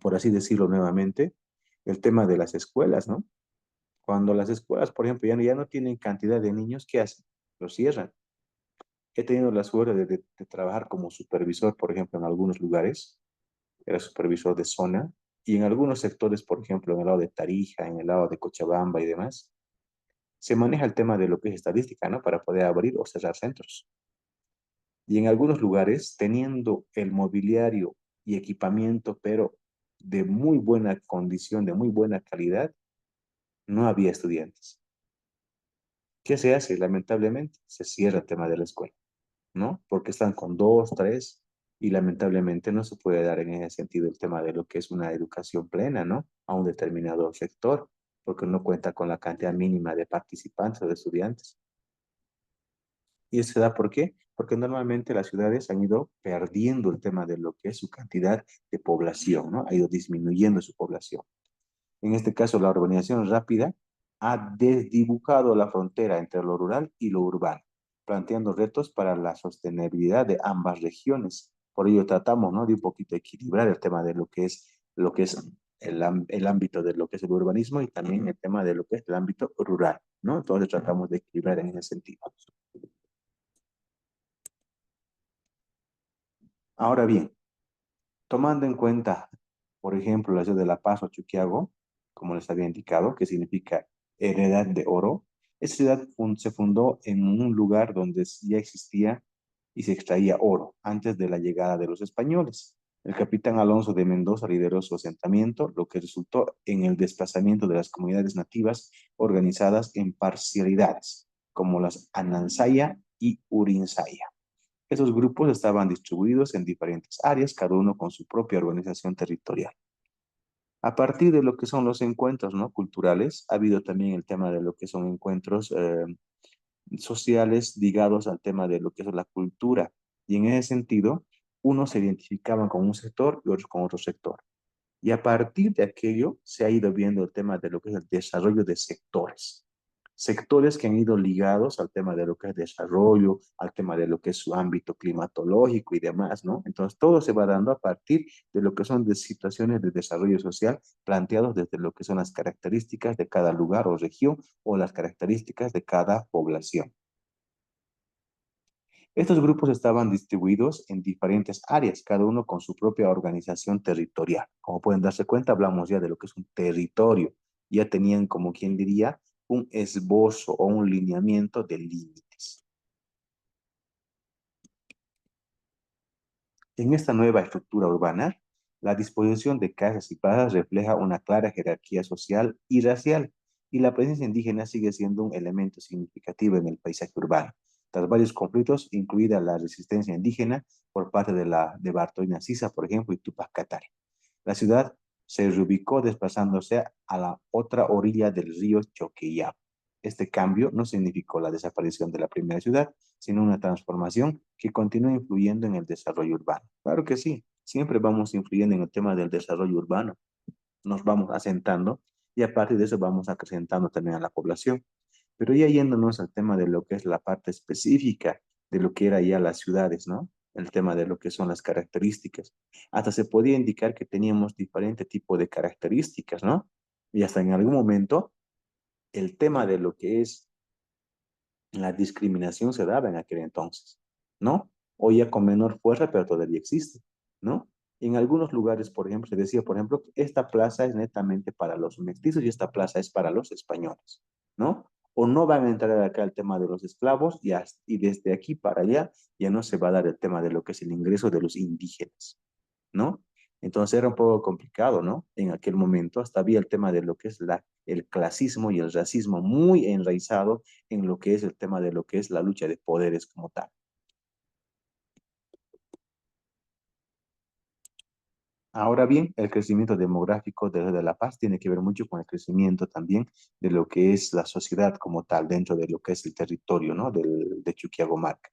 D: por así decirlo nuevamente, el tema de las escuelas, ¿no? Cuando las escuelas, por ejemplo, ya no tienen cantidad de niños, ¿qué hacen? Los cierran. He tenido la suerte de trabajar como supervisor, por ejemplo, en algunos lugares. Era supervisor de zona Y en algunos sectores, por ejemplo, en el lado de Tarija, en el lado de Cochabamba y demás, se maneja el tema de lo que es estadística, ¿no? Para poder abrir o cerrar centros. Y en algunos lugares, teniendo el mobiliario y equipamiento, pero de muy buena condición, de muy buena calidad, no había estudiantes. ¿Qué se hace? Lamentablemente, se cierra el tema de la escuela, ¿no? Porque están con dos, tres, y lamentablemente no se puede dar en ese sentido el tema de lo que es una educación plena, ¿no? A un determinado sector, porque no cuenta con la cantidad mínima de participantes o de estudiantes. ¿Y eso se da por qué? Porque normalmente las ciudades han ido perdiendo el tema de lo que es su cantidad de población, ¿no? Ha ido disminuyendo su población. En este caso, la urbanización rápida ha desdibujado la frontera entre lo rural y lo urbano, planteando retos para la sostenibilidad de ambas regiones. Por ello tratamos, ¿no? De un poquito equilibrar el tema de lo que es el ámbito de lo que es el urbanismo y también el tema de lo que es el ámbito rural, ¿no? Entonces tratamos de equilibrar en ese sentido. Ahora bien, tomando en cuenta, por ejemplo, la ciudad de La Paz o Chuquiago, como les había indicado, que significa heredad de oro, esta ciudad se fundó en un lugar donde ya existía y se extraía oro antes de la llegada de los españoles. El capitán Alonso de Mendoza lideró su asentamiento, lo que resultó en el desplazamiento de las comunidades nativas organizadas en parcialidades, como las Anansaya y Urinsaya. Esos grupos estaban distribuidos en diferentes áreas, cada uno con su propia organización territorial. A partir de lo que son los encuentros, ¿no? Culturales, ha habido también el tema de lo que son encuentros sociales ligados al tema de lo que es la cultura. Y en ese sentido, unos se identificaban con un sector y otros con otro sector. Y a partir de aquello se ha ido viendo el tema de lo que es el desarrollo de sectores. Sectores que han ido ligados al tema de lo que es desarrollo, al tema de lo que es su ámbito climatológico y demás, ¿no? Entonces, todo se va dando a partir de lo que son de situaciones de desarrollo social planteados desde lo que son las características de cada lugar o región o las características de cada población. Estos grupos estaban distribuidos en diferentes áreas, cada uno con su propia organización territorial. Como pueden darse cuenta, hablamos ya de lo que es un territorio. Ya tenían, como quien diría, un esbozo o un lineamiento de límites. En esta nueva estructura urbana, la disposición de casas y plazas refleja una clara jerarquía social y racial, y la presencia indígena sigue siendo un elemento significativo en el paisaje urbano. Tras varios conflictos, incluida la resistencia indígena por parte de Bartolina Sisa, por ejemplo, y Tupac Katari. La ciudad se reubicó desplazándose a la otra orilla del río Choqueyapo. Este cambio no significó la desaparición de la primera ciudad, sino una transformación que continúa influyendo en el desarrollo urbano. Claro que sí, siempre vamos influyendo en el tema del desarrollo urbano, nos vamos asentando y a partir de eso vamos acrecentando también a la población. Pero ya yéndonos al tema de lo que es la parte específica de lo que era ya las ciudades, ¿no? El tema de lo que son las características. Hasta se podía indicar que teníamos diferente tipo de características, ¿no? Y hasta en algún momento el tema de lo que es la discriminación se daba en aquel entonces, ¿no? Hoy ya con menor fuerza, pero todavía existe, ¿no? En algunos lugares, por ejemplo, se decía, por ejemplo, que esta plaza es netamente para los mestizos y esta plaza es para los españoles, ¿no? O no van a entrar acá el tema de los esclavos y desde aquí para allá ya no se va a dar el tema de lo que es el ingreso de los indígenas, ¿no? Entonces era un poco complicado, ¿no? En aquel momento hasta había el tema de lo que es el clasismo y el racismo muy enraizado en lo que es el tema de lo que es la lucha de poderes como tal. Ahora bien, el crecimiento demográfico de La Paz tiene que ver mucho con el crecimiento también de lo que es la sociedad como tal dentro de lo que es el territorio, ¿no? De Chuquiagomarca.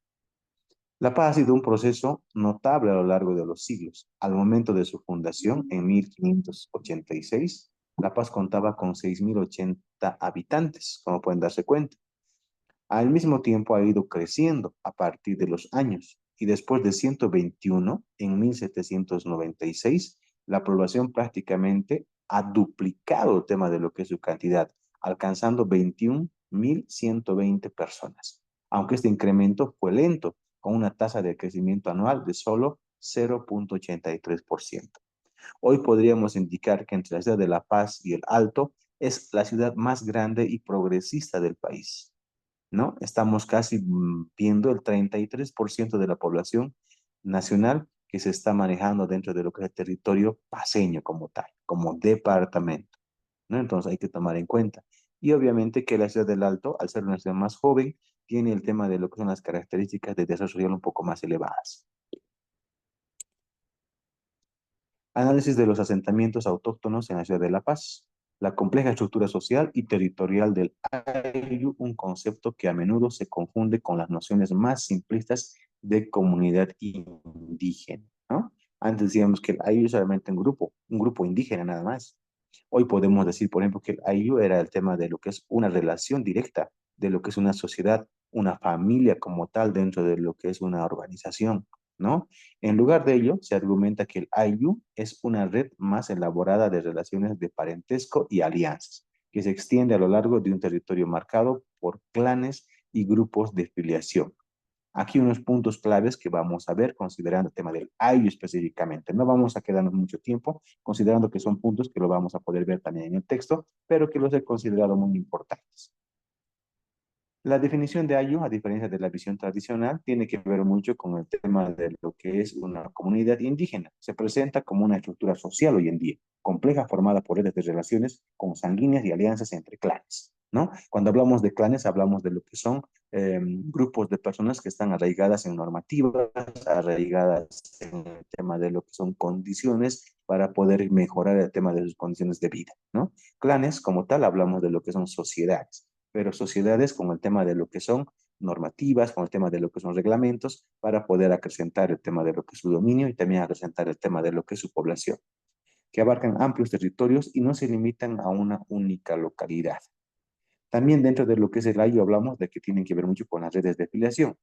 D: La Paz ha sido un proceso notable a lo largo de los siglos. Al momento de su fundación, en 1586, La Paz contaba con 6.080 habitantes, como pueden darse cuenta. Al mismo tiempo ha ido creciendo a partir de los años y después de 121, en 1796, la población prácticamente ha duplicado el tema de lo que es su cantidad, alcanzando 21.120 personas, aunque este incremento fue lento, con una tasa de crecimiento anual de solo 0.83%. Hoy podríamos indicar que entre la ciudad de La Paz y el Alto es la ciudad más grande y progresista del país, ¿no? Estamos casi viendo el 33% de la población nacional que se está manejando dentro de lo que es el territorio paceño como tal, como departamento, ¿no? Entonces hay que tomar en cuenta. Y obviamente que la ciudad del Alto, al ser una ciudad más joven, tiene el tema de lo que son las características de desarrollo social un poco más elevadas. Análisis de los asentamientos autóctonos en la ciudad de La Paz. La compleja estructura social y territorial del Ayllu, un concepto que a menudo se confunde con las nociones más simplistas de comunidad indígena, ¿no? Antes decíamos que el Ayllu es solamente un grupo indígena nada más. Hoy podemos decir, por ejemplo, que el Ayllu era el tema de lo que es una relación directa, de lo que es una sociedad, una familia como tal dentro de lo que es una organización, ¿no? En lugar de ello, se argumenta que el Ayllu es una red más elaborada de relaciones de parentesco y alianzas, que se extiende a lo largo de un territorio marcado por clanes y grupos de filiación. Aquí unos puntos claves que vamos a ver considerando el tema del Ayllu específicamente. No vamos a quedarnos mucho tiempo considerando que son puntos que lo vamos a poder ver también en el texto, pero que los he considerado muy importantes. La definición de Ayllu, a diferencia de la visión tradicional, tiene que ver mucho con el tema de lo que es una comunidad indígena. Se presenta como una estructura social hoy en día, compleja, formada por redes de relaciones consanguíneas y alianzas entre clanes, ¿no? Cuando hablamos de clanes, hablamos de lo que son grupos de personas que están arraigadas en normativas, arraigadas en el tema de lo que son condiciones para poder mejorar el tema de sus condiciones de vida, ¿no? Clanes, como tal, hablamos de lo que son sociedades, pero sociedades con el tema de lo que son normativas, con el tema de lo que son reglamentos, para poder acrecentar el tema de lo que es su dominio y también acrecentar el tema de lo que es su población, que abarcan amplios territorios y no se limitan a una única localidad. También dentro de lo que es el Ayllu hablamos de que tienen que ver mucho con las redes de afiliación.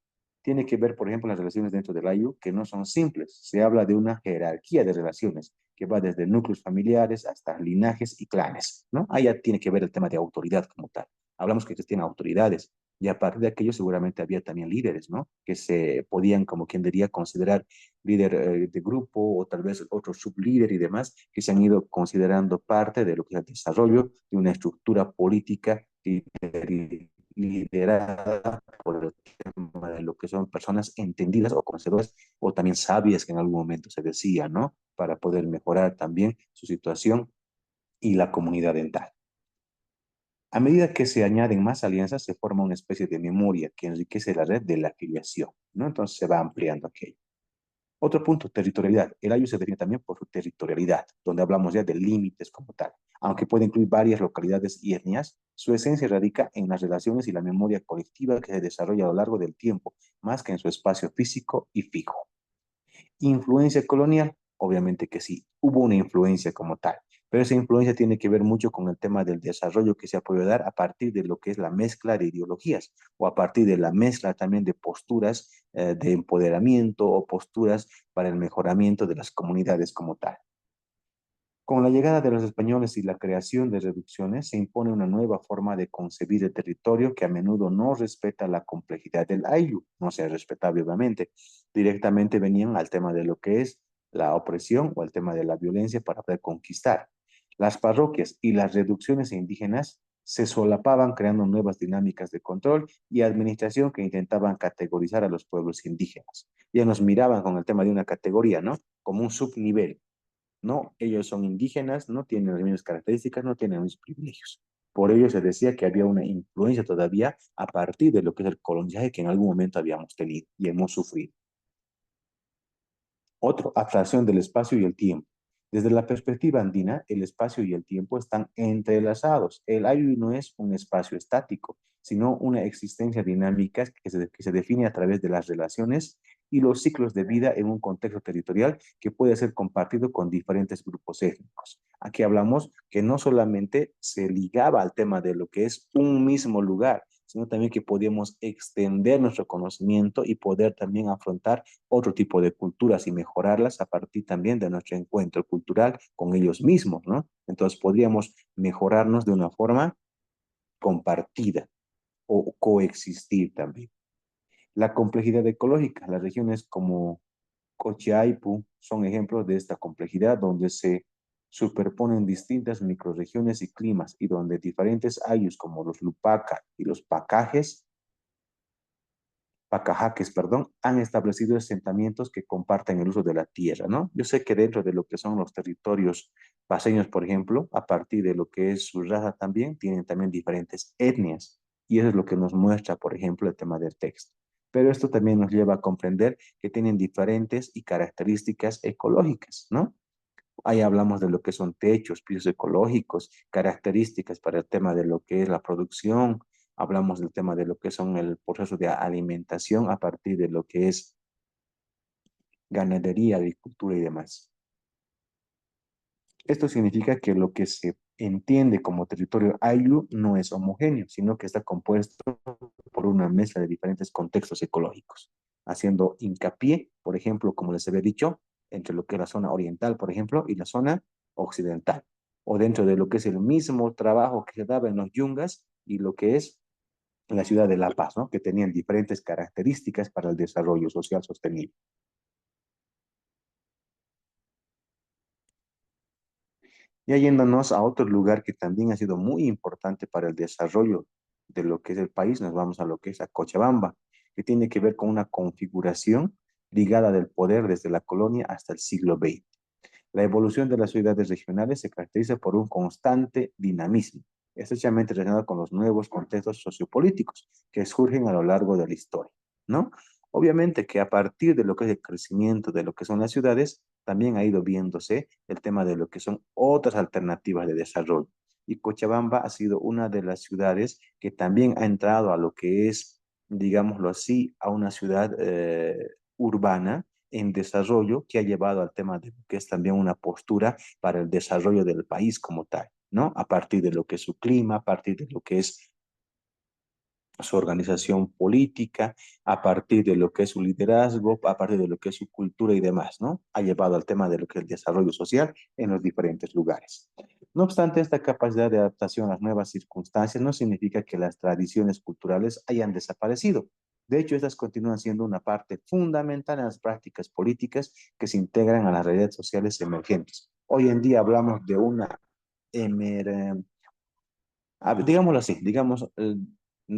D: Tiene que ver, por ejemplo, las relaciones dentro del Ayllu que no son simples. Se habla de una jerarquía de relaciones que va desde núcleos familiares hasta linajes y clanes, ¿no? Ahí ya tiene que ver el tema de autoridad como tal. Hablamos que existían autoridades y a partir de aquello seguramente había también líderes, ¿no? Que se podían, como quien diría, considerar líder de grupo o tal vez otro sublíder y demás, que se han ido considerando parte de lo que es el desarrollo de una estructura política liderada por el tema de lo que son personas entendidas o conocedoras o también sabias que en algún momento se decía, ¿no? Para poder mejorar también su situación y la comunidad dental. A medida que se añaden más alianzas, se forma una especie de memoria que enriquece la red de la afiliación, ¿no? Entonces se va ampliando aquello. Otro punto, territorialidad. El Ayllu se define también por su territorialidad, donde hablamos ya de límites como tal. Aunque puede incluir varias localidades y etnias, su esencia radica en las relaciones y la memoria colectiva que se desarrolla a lo largo del tiempo, más que en su espacio físico y fijo. Influencia colonial, obviamente que sí, hubo una influencia como tal, pero esa influencia tiene que ver mucho con el tema del desarrollo que se ha podido dar a partir de lo que es la mezcla de ideologías o a partir de la mezcla también de posturas de empoderamiento o posturas para el mejoramiento de las comunidades como tal. Con la llegada de los españoles y la creación de reducciones, se impone una nueva forma de concebir el territorio que a menudo no respeta la complejidad del Ayllu, no se respetaba obviamente. Directamente venían al tema de lo que es la opresión o el tema de la violencia para poder conquistar. Las parroquias y las reducciones indígenas se solapaban creando nuevas dinámicas de control y administración que intentaban categorizar a los pueblos indígenas. Ya nos miraban con el tema de una categoría, ¿no? Como un subnivel. No, ellos son indígenas, no tienen las mismas características, no tienen los mismos privilegios. Por ello se decía que había una influencia todavía a partir de lo que es el colonizaje que en algún momento habíamos tenido y hemos sufrido. Otro, abstracción del espacio y el tiempo. Desde la perspectiva andina, el espacio y el tiempo están entrelazados. El Ayllu no es un espacio estático, sino una existencia dinámica que se define a través de las relaciones y los ciclos de vida en un contexto territorial que puede ser compartido con diferentes grupos étnicos. Aquí hablamos que no solamente se ligaba al tema de lo que es un mismo lugar, sino también que podíamos extender nuestro conocimiento y poder también afrontar otro tipo de culturas y mejorarlas a partir también de nuestro encuentro cultural con ellos mismos, ¿no? Entonces podríamos mejorarnos de una forma compartida o coexistir también. La complejidad ecológica, las regiones como Cochiaipu son ejemplos de esta complejidad donde se superponen distintas microrregiones y climas y donde diferentes ayllus como los Lupaca y los Pacajaques, perdón, han establecido asentamientos que comparten el uso de la tierra, ¿no? Yo sé que dentro de lo que son los territorios paseños, por ejemplo, a partir de lo que es su raza también, tienen también diferentes etnias, y eso es lo que nos muestra, por ejemplo, el tema del texto. Pero esto también nos lleva a comprender que tienen diferentes y características ecológicas, ¿no? Ahí hablamos de lo que son techos, pisos ecológicos, características para el tema de lo que es la producción, hablamos del tema de lo que son el proceso de alimentación a partir de lo que es ganadería, agricultura y demás. Esto significa que lo que se entiende como territorio ayllu no es homogéneo, sino que está compuesto por una mezcla de diferentes contextos ecológicos, haciendo hincapié, por ejemplo, como les había dicho, entre lo que es la zona oriental, por ejemplo, y la zona occidental, o dentro de lo que es el mismo trabajo que se daba en los yungas y lo que es la ciudad de La Paz, ¿no? Que tenían diferentes características para el desarrollo social sostenible. Ya yéndonos a otro lugar que también ha sido muy importante para el desarrollo de lo que es el país, nos vamos a lo que es a Cochabamba, que tiene que ver con una configuración ligada del poder desde la colonia hasta el siglo XX. La evolución de las ciudades regionales se caracteriza por un constante dinamismo, estrechamente relacionado con los nuevos contextos sociopolíticos que surgen a lo largo de la historia, ¿no? Obviamente que a partir de lo que es el crecimiento de lo que son las ciudades, también ha ido viéndose el tema de lo que son otras alternativas de desarrollo. Y Cochabamba ha sido una de las ciudades que también ha entrado a lo que es, digámoslo así, a una ciudad urbana en desarrollo que ha llevado al tema de que es también una postura para el desarrollo del país como tal, ¿no? A partir de lo que es su clima, a partir de lo que es su organización política, a partir de lo que es su liderazgo, a partir de lo que es su cultura y demás, ¿no? Ha llevado al tema de lo que es el desarrollo social en los diferentes lugares. No obstante, esta capacidad de adaptación a las nuevas circunstancias no significa que las tradiciones culturales hayan desaparecido. De hecho, estas continúan siendo una parte fundamental en las prácticas políticas que se integran a las realidades sociales emergentes. Hoy en día hablamos de una emer digámoslo así, digamos,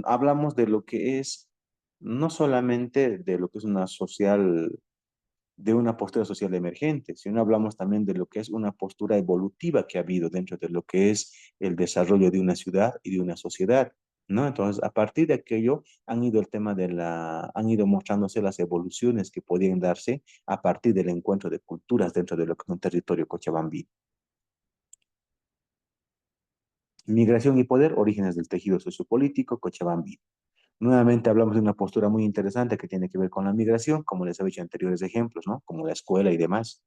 D: hablamos de lo que es, no solamente de lo que es una social, de una postura social emergente, sino hablamos también de lo que es una postura evolutiva que ha habido dentro de lo que es el desarrollo de una ciudad y de una sociedad, ¿no? Entonces, a partir de aquello han ido el tema de han ido mostrándose las evoluciones que podían darse a partir del encuentro de culturas dentro de lo que es un territorio cochabambino. Migración y poder, orígenes del tejido sociopolítico cochabambino. Nuevamente hablamos de una postura muy interesante que tiene que ver con la migración, como les he dicho en anteriores ejemplos, ¿no? Como la escuela y demás.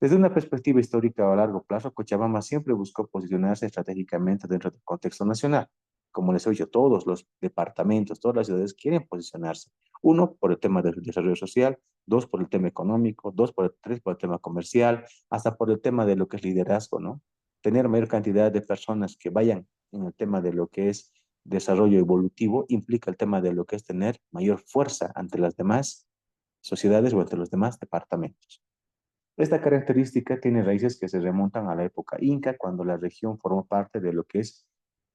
D: Desde una perspectiva histórica a largo plazo, Cochabamba siempre buscó posicionarse estratégicamente dentro del contexto nacional. Como les he dicho, todos los departamentos, todas las ciudades quieren posicionarse. Uno, por el tema del desarrollo social, dos, por el tema económico, tres, por el tema comercial, hasta por el tema de lo que es liderazgo, ¿no? Tener mayor cantidad de personas que vayan en el tema de lo que es desarrollo evolutivo implica el tema de lo que es tener mayor fuerza ante las demás sociedades o ante los demás departamentos. Esta característica tiene raíces que se remontan a la época inca, cuando la región formó parte de lo que es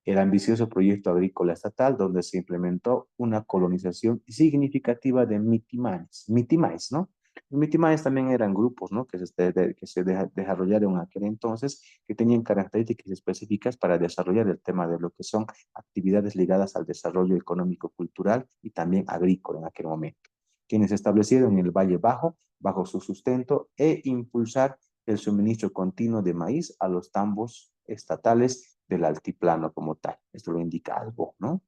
D: el ambicioso proyecto agrícola estatal, donde se implementó una colonización significativa de mitimaes, ¿no? Los mitimaes también eran grupos, ¿no? Que se desarrollaron en aquel entonces, que tenían características específicas para desarrollar el tema de lo que son actividades ligadas al desarrollo económico, cultural y también agrícola en aquel momento, quienes se establecieron en el Valle Bajo bajo su sustento e impulsar el suministro continuo de maíz a los tambos estatales del altiplano como tal. Esto lo indica Albó, ¿no?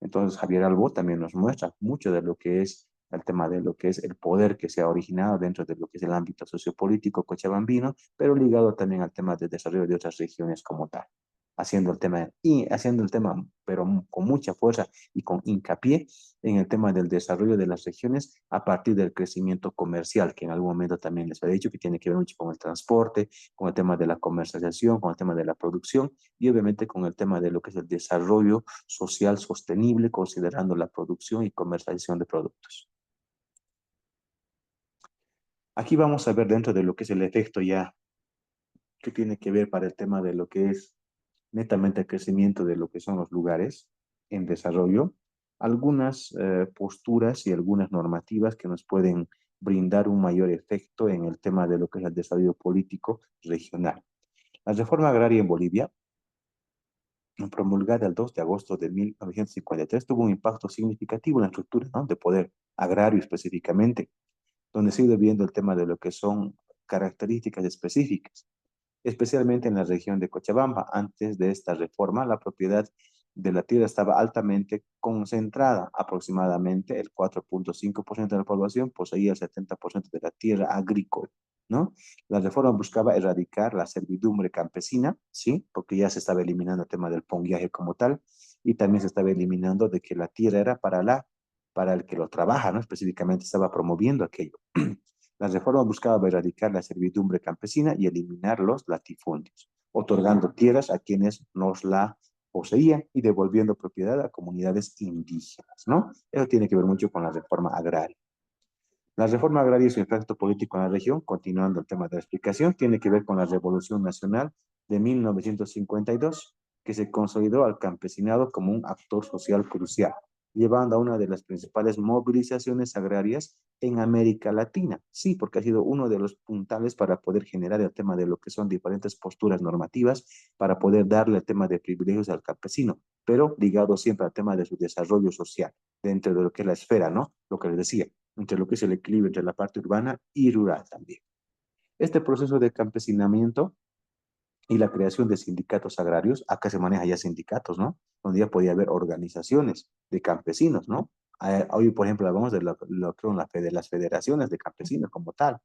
D: Entonces Javier Albó también nos muestra mucho de lo que es el tema de lo que es el poder que se ha originado dentro de lo que es el ámbito sociopolítico cochabambino, pero ligado también al tema de desarrollo de otras regiones como tal, haciendo el tema, pero con mucha fuerza y con hincapié en el tema del desarrollo de las regiones a partir del crecimiento comercial, que en algún momento también les había dicho que tiene que ver mucho con el transporte, con el tema de la comercialización, con el tema de la producción y obviamente con el tema de lo que es el desarrollo social sostenible, considerando la producción y comercialización de productos. Aquí vamos a ver dentro de lo que es el efecto ya, que tiene que ver para el tema de lo que es netamente el crecimiento de lo que son los lugares en desarrollo, algunas posturas y algunas normativas que nos pueden brindar un mayor efecto en el tema de lo que es el desarrollo político regional. La reforma agraria en Bolivia, promulgada el 2 de agosto de 1953, tuvo un impacto significativo en la estructura, ¿no?, de poder agrario específicamente, donde se ha ido viendo el tema de lo que son características específicas, especialmente en la región de Cochabamba. Antes de esta reforma, la propiedad de la tierra estaba altamente concentrada. Aproximadamente el 4.5% de la población poseía el 70% de la tierra agrícola, ¿no? La reforma buscaba erradicar la servidumbre campesina, ¿sí? Porque ya se estaba eliminando el tema del ponguiaje como tal, y también se estaba eliminando de que la tierra era para el que lo trabaja, ¿no? Específicamente estaba promoviendo aquello. La reforma buscaba erradicar la servidumbre campesina y eliminar los latifundios, otorgando tierras a quienes nos la poseían y devolviendo propiedad a comunidades indígenas, ¿no? Eso tiene que ver mucho con la reforma agraria. La reforma agraria y su impacto político en la región, continuando el tema de la explicación, tiene que ver con la Revolución Nacional de 1952, que se consolidó al campesinado como un actor social crucial, llevando a una de las principales movilizaciones agrarias en América Latina. Sí, porque ha sido uno de los puntales para poder generar el tema de lo que son diferentes posturas normativas, para poder darle el tema de privilegios al campesino, pero ligado siempre al tema de su desarrollo social, dentro de lo que es la esfera, ¿no? Lo que les decía, entre lo que es el equilibrio entre la parte urbana y rural también. Este proceso de campesinamiento y la creación de sindicatos agrarios, acá se maneja ya sindicatos, ¿no? Donde ya podía haber organizaciones de campesinos, ¿no? Hoy, por ejemplo, hablamos de lo que son las federaciones de campesinos como tal,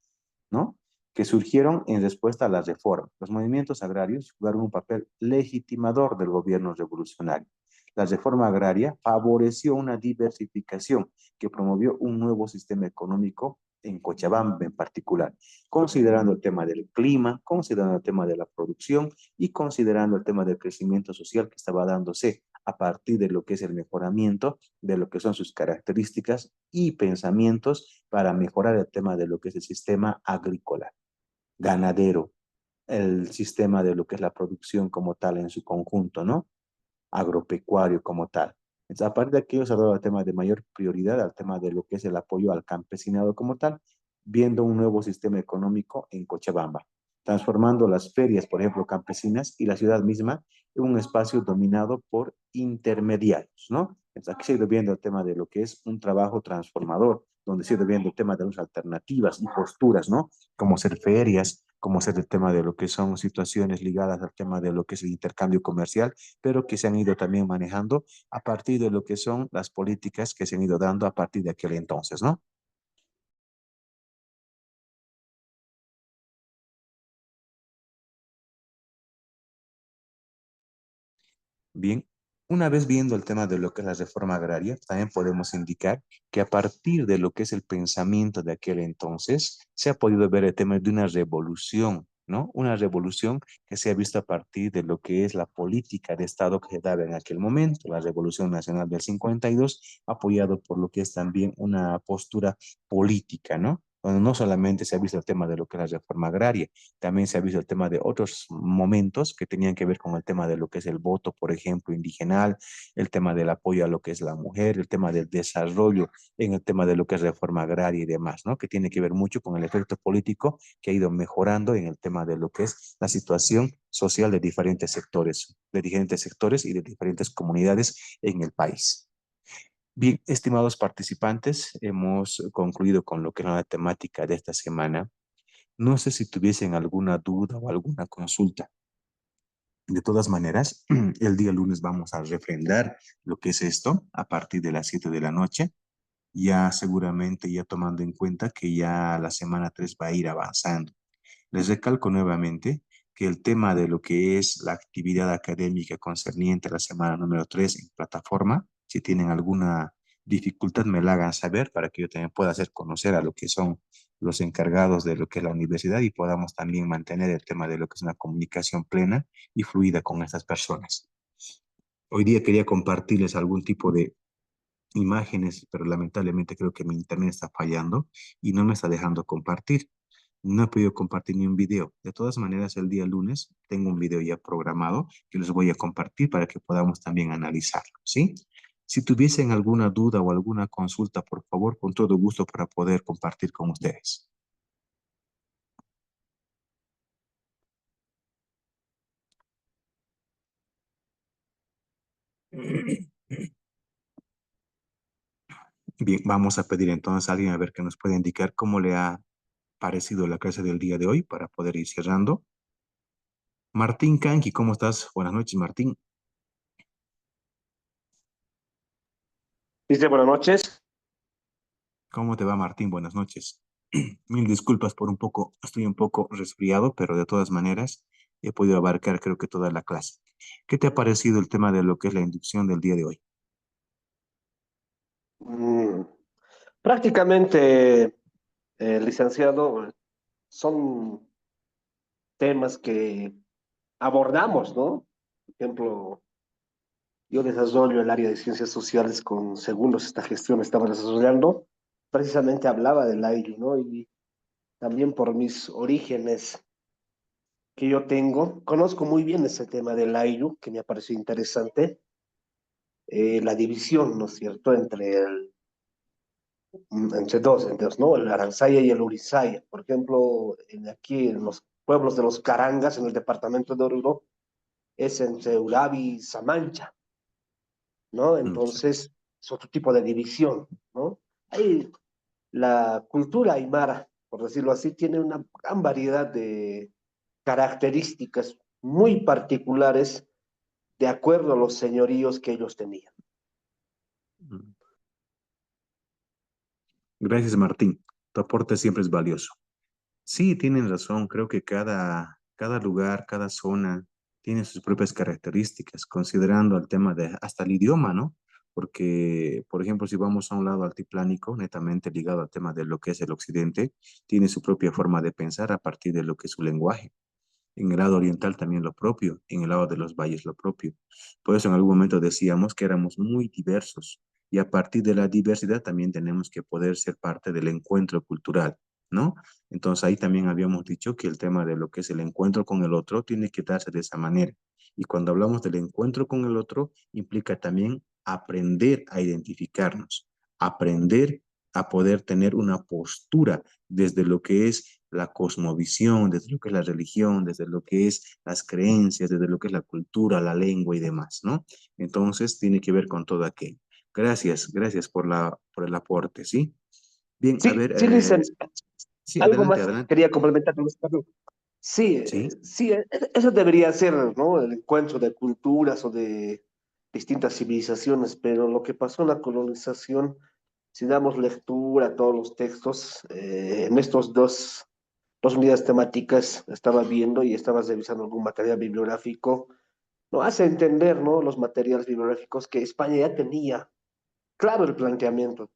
D: ¿no? Que surgieron en respuesta a la reforma. Los movimientos agrarios jugaron un papel legitimador del gobierno revolucionario. La reforma agraria favoreció una diversificación que promovió un nuevo sistema económico en Cochabamba en particular, considerando el tema del clima, considerando el tema de la producción y considerando el tema del crecimiento social que estaba dándose a partir de lo que es el mejoramiento de lo que son sus características y pensamientos para mejorar el tema de lo que es el sistema agrícola, ganadero, el sistema de lo que es la producción como tal en su conjunto, ¿no? Agropecuario como tal. Entonces, a partir de aquí se ha dado el tema de mayor prioridad al tema de lo que es el apoyo al campesinado como tal, viendo un nuevo sistema económico en Cochabamba, transformando las ferias, por ejemplo, campesinas y la ciudad misma en un espacio dominado por intermediarios, ¿no? Entonces, aquí se ha ido viendo el tema de lo que es un trabajo transformador, donde se ha ido viendo el tema de las alternativas y posturas, ¿no? Como ser ferias, como ser el tema de lo que son situaciones ligadas al tema de lo que es el intercambio comercial, pero que se han ido también manejando a partir de lo que son las políticas que se han ido dando a partir de aquel entonces, ¿no? Bien, una vez viendo el tema de lo que es la reforma agraria, también podemos indicar que a partir de lo que es el pensamiento de aquel entonces, se ha podido ver el tema de una revolución, ¿no? Una revolución que se ha visto a partir de lo que es la política de Estado que se daba en aquel momento, la Revolución Nacional del 52, apoyado por lo que es también una postura política, ¿no? Donde no solamente se ha visto el tema de lo que es la reforma agraria, también se ha visto el tema de otros momentos que tenían que ver con el tema de lo que es el voto, por ejemplo, indigenal, el tema del apoyo a lo que es la mujer, el tema del desarrollo en el tema de lo que es reforma agraria y demás, ¿no? Que tiene que ver mucho con el efecto político que ha ido mejorando en el tema de lo que es la situación social de diferentes sectores y de diferentes comunidades en el país. Bien, estimados participantes, hemos concluido con lo que es la temática de esta semana. No sé si tuviesen alguna duda o alguna consulta. De todas maneras, el día lunes vamos a refrendar lo que es esto a partir de las 7 de la noche, ya seguramente ya tomando en cuenta que ya la semana 3 va a ir avanzando. Les recalco nuevamente que el tema de lo que es la actividad académica concerniente a la semana número 3 en plataforma, si tienen alguna dificultad me la hagan saber para que yo también pueda hacer conocer a lo que son los encargados de lo que es la universidad y podamos también mantener el tema de lo que es una comunicación plena y fluida con estas personas. Hoy día quería compartirles algún tipo de imágenes, pero lamentablemente creo que mi internet está fallando y no me está dejando compartir. No he podido compartir ni un video. De todas maneras, el día lunes tengo un video ya programado que les voy a compartir para que podamos también analizarlo, ¿sí? Si tuviesen alguna duda o alguna consulta, por favor, con todo gusto para poder compartir con ustedes. Bien, vamos a pedir entonces a alguien a ver que nos pueda indicar cómo le ha parecido la clase del día de hoy para poder ir cerrando. Martín Kanki, ¿cómo estás? Buenas noches, Martín.
F: Dice buenas noches.
D: ¿Cómo te va, Martín? Buenas noches. Mil disculpas por estoy un poco resfriado, pero de todas maneras he podido abarcar creo que toda la clase. ¿Qué te ha parecido el tema de lo que es la inducción del día de hoy?
F: Mm, prácticamente, licenciado, son temas que abordamos, ¿no? Por ejemplo, yo desarrollo el área de ciencias sociales con segundos, esta gestión estaba desarrollando, precisamente hablaba del aire, ¿no? Y también por mis orígenes que yo tengo, conozco muy bien ese tema del AIRU, que me ha parecido interesante, la división, ¿no es cierto?, entre dos, ¿no? El Arancaya y el Urizaya. Por ejemplo, aquí en los pueblos de los Carangas, en el departamento de Oruro, es entre Urabi y Samancha, ¿no?
D: Sí.
F: Entonces, es otro tipo de división, ¿no? Ahí la cultura aymara, por decirlo así, tiene una gran variedad de características muy particulares de acuerdo a los señoríos que ellos tenían.
D: Mm. Gracias, Martín. Tu aporte siempre es valioso. Sí, tienen razón. Creo que cada lugar, cada zona tiene sus propias características, considerando el tema de hasta el idioma, ¿no? Porque, por ejemplo, si vamos a un lado altiplánico, netamente ligado al tema de lo que es el occidente, tiene su propia forma de pensar a partir de lo que es su lenguaje. En el lado oriental también lo propio, en el lado de los valles lo propio. Por eso en algún momento decíamos que éramos muy diversos y a partir de la diversidad también tenemos que poder ser parte del encuentro cultural, ¿no? Entonces ahí también habíamos dicho que el tema de lo que es el encuentro con el otro tiene que darse de esa manera. Y cuando hablamos del encuentro con el otro, implica también aprender a identificarnos, aprender a poder tener una postura desde lo que es la cosmovisión, desde lo que es la religión, desde lo que es las creencias, desde lo que es la cultura, la lengua y demás, ¿no? Entonces tiene que ver con todo aquello. Gracias, gracias por el aporte, ¿sí? Bien, a
F: Sí,
D: ver,
F: sí, dicen,
D: sí,
F: algo
D: adelante,
F: más
D: adelante.
F: quería complementar con esto. Sí,
D: Sí,
F: sí, eso debería ser, ¿no? El encuentro de culturas o de distintas civilizaciones, pero lo que pasó en la colonización, si damos lectura a todos los textos, en estos dos unidades temáticas estaba viendo y estaba revisando algún material bibliográfico, no hace entender, ¿no? Los materiales bibliográficos que España ya tenía claro el planteamiento.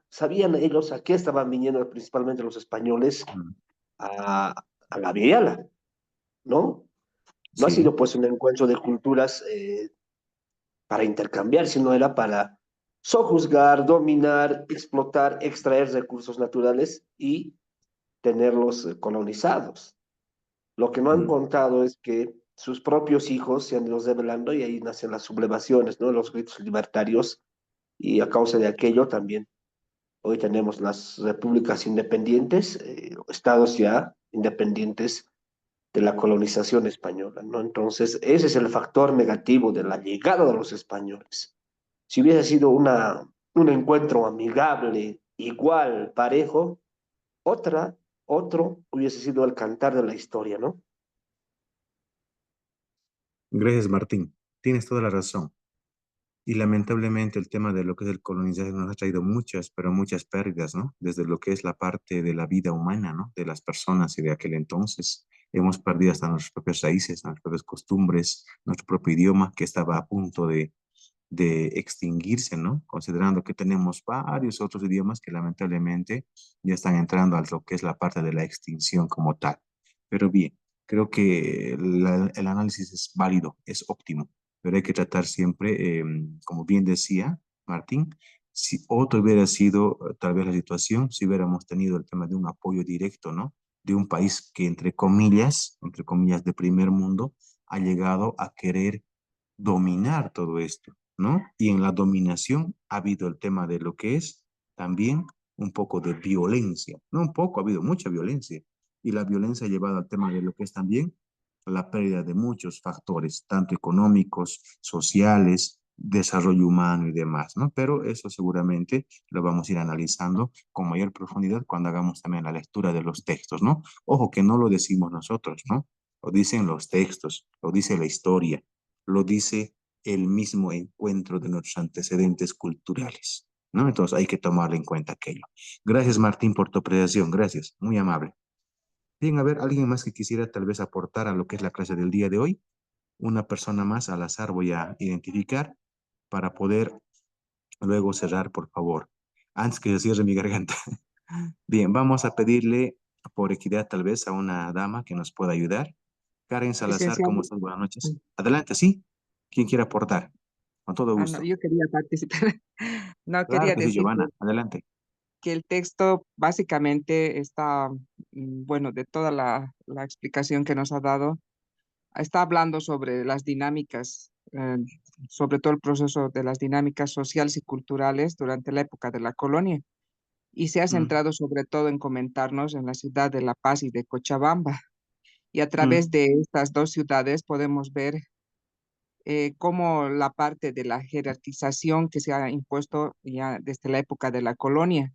F: Sabían ellos a qué estaban viniendo principalmente los españoles
D: mm,
F: a, a la Viala, ¿no? No ha
D: sí,
F: sido pues un encuentro de culturas para intercambiar, sino era para sojuzgar, dominar, explotar, extraer recursos naturales y tenerlos colonizados. Lo que no han
D: mm,
F: contado es que sus propios hijos se han ido revelando y ahí nacen las sublevaciones, ¿no? Los gritos libertarios y a causa de aquello también hoy tenemos las repúblicas independientes, estados ya independientes de la colonización española, ¿no? Entonces, ese es el factor negativo de la llegada de los españoles. Si hubiese sido un encuentro amigable, igual, parejo, otro hubiese sido el cantar de la historia, ¿no?
D: gracias, Martín. Tienes toda la razón. Y lamentablemente el tema de lo que es el colonizaje nos ha traído muchas, pero muchas pérdidas, ¿no? Desde lo que es la parte de la vida humana, ¿no? De las personas y de aquel entonces. Hemos perdido hasta nuestras propias raíces, nuestras propias costumbres, nuestro propio idioma que estaba a punto de extinguirse, ¿no? Considerando que tenemos varios otros idiomas que lamentablemente ya están entrando a lo que es la parte de la extinción como tal. Pero bien, creo que el análisis es válido, es óptimo, pero hay que tratar siempre, como bien decía Martín, si otro hubiera sido tal vez la situación, si hubiéramos tenido el tema de un apoyo directo, ¿no? de un país que, entre comillas, de primer mundo, ha llegado a querer dominar todo esto, ¿no? Y en la dominación ha habido el tema de lo que es también un poco de violencia, no un poco, ha habido mucha violencia. Y la violencia ha llevado al tema de lo que es también la pérdida de muchos factores, tanto económicos, sociales, desarrollo humano y demás, ¿no? Pero eso seguramente lo vamos a ir analizando con mayor profundidad cuando hagamos también la lectura de los textos, ¿no? Ojo que no lo decimos nosotros, ¿no? Lo dicen los textos, lo dice la historia, lo dice el mismo encuentro de nuestros antecedentes culturales, ¿no? Entonces hay que tomarlo en cuenta aquello. Gracias, Martín, por tu apreciación. Gracias, muy amable. Bien, a ver, ¿alguien más que quisiera tal vez aportar a lo que es la clase del día de hoy? Una persona más al azar voy a identificar para poder luego cerrar, por favor, antes que se cierre mi garganta. Bien, vamos a pedirle por equidad tal vez a una dama que nos pueda ayudar. Karen Salazar,
A: Licenciado.
D: ¿cómo estás? Buenas noches. Adelante, ¿sí? ¿Quién quiere aportar? Con todo
A: Ah, no,
D: gusto.
A: yo quería participar. No,
D: Claro
A: quería
D: que sí,
A: decir
D: Giovanna. Adelante.
A: que el texto básicamente está, bueno, de toda la explicación que nos ha dado, está hablando sobre las dinámicas, sobre todo el proceso de las dinámicas sociales y culturales durante la época de la colonia, y se ha
D: Mm,
A: centrado sobre todo en comentarnos en la ciudad de La Paz y de Cochabamba. Y a
D: mm,
A: través de estas dos ciudades podemos ver cómo la parte de la jerarquización que se ha impuesto ya desde la época de la colonia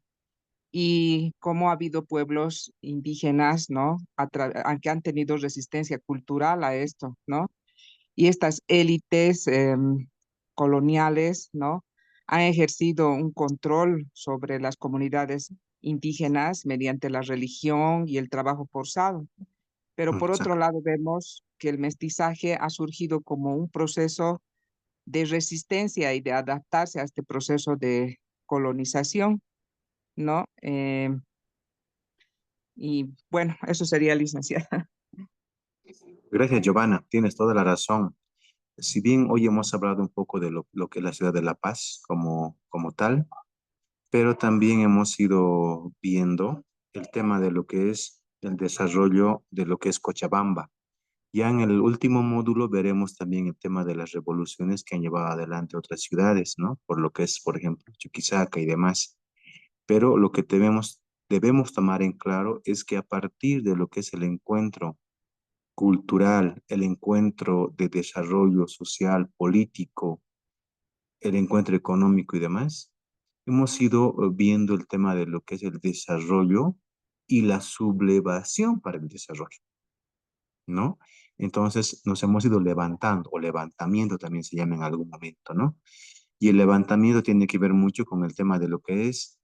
A: y cómo ha habido pueblos indígenas, ¿no? Que han tenido resistencia cultural a esto, ¿no? Y estas élites coloniales, ¿no? Han ejercido un control sobre las comunidades indígenas mediante la religión y el trabajo forzado. Pero por otro
D: exacto.
A: lado vemos que el mestizaje ha surgido como un proceso de resistencia y de adaptarse a este proceso de colonización, ¿no? Y bueno, eso sería, licenciada.
D: Gracias, Giovanna. Tienes toda la razón. Si bien hoy hemos hablado un poco de lo que es la ciudad de La Paz como tal, pero también hemos ido viendo el tema de lo que es el desarrollo de lo que es Cochabamba. Ya en el último módulo veremos también el tema de las revoluciones que han llevado adelante otras ciudades, ¿no? Por lo que es, por ejemplo, Chuquisaca y demás. Pero lo que debemos tomar en claro es que a partir de lo que es el encuentro cultural, el encuentro de desarrollo social, político, el encuentro económico y demás, hemos ido viendo el tema de lo que es el desarrollo y la sublevación para el desarrollo, ¿no? Entonces nos hemos ido levantando, o levantamiento también se llama en algún momento, ¿no? Y el levantamiento tiene que ver mucho con el tema de lo que es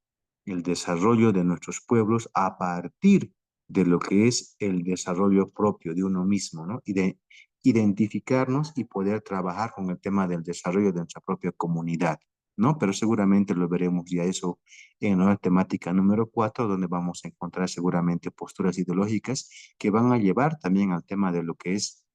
D: el desarrollo de nuestros pueblos a partir de lo que es el desarrollo propio de uno mismo, ¿no? Y de identificarnos y poder trabajar con el tema del desarrollo de nuestra propia comunidad, ¿no? Pero seguramente lo veremos ya eso en la temática número 4, donde vamos a encontrar seguramente posturas ideológicas que van a llevar también al tema de lo que es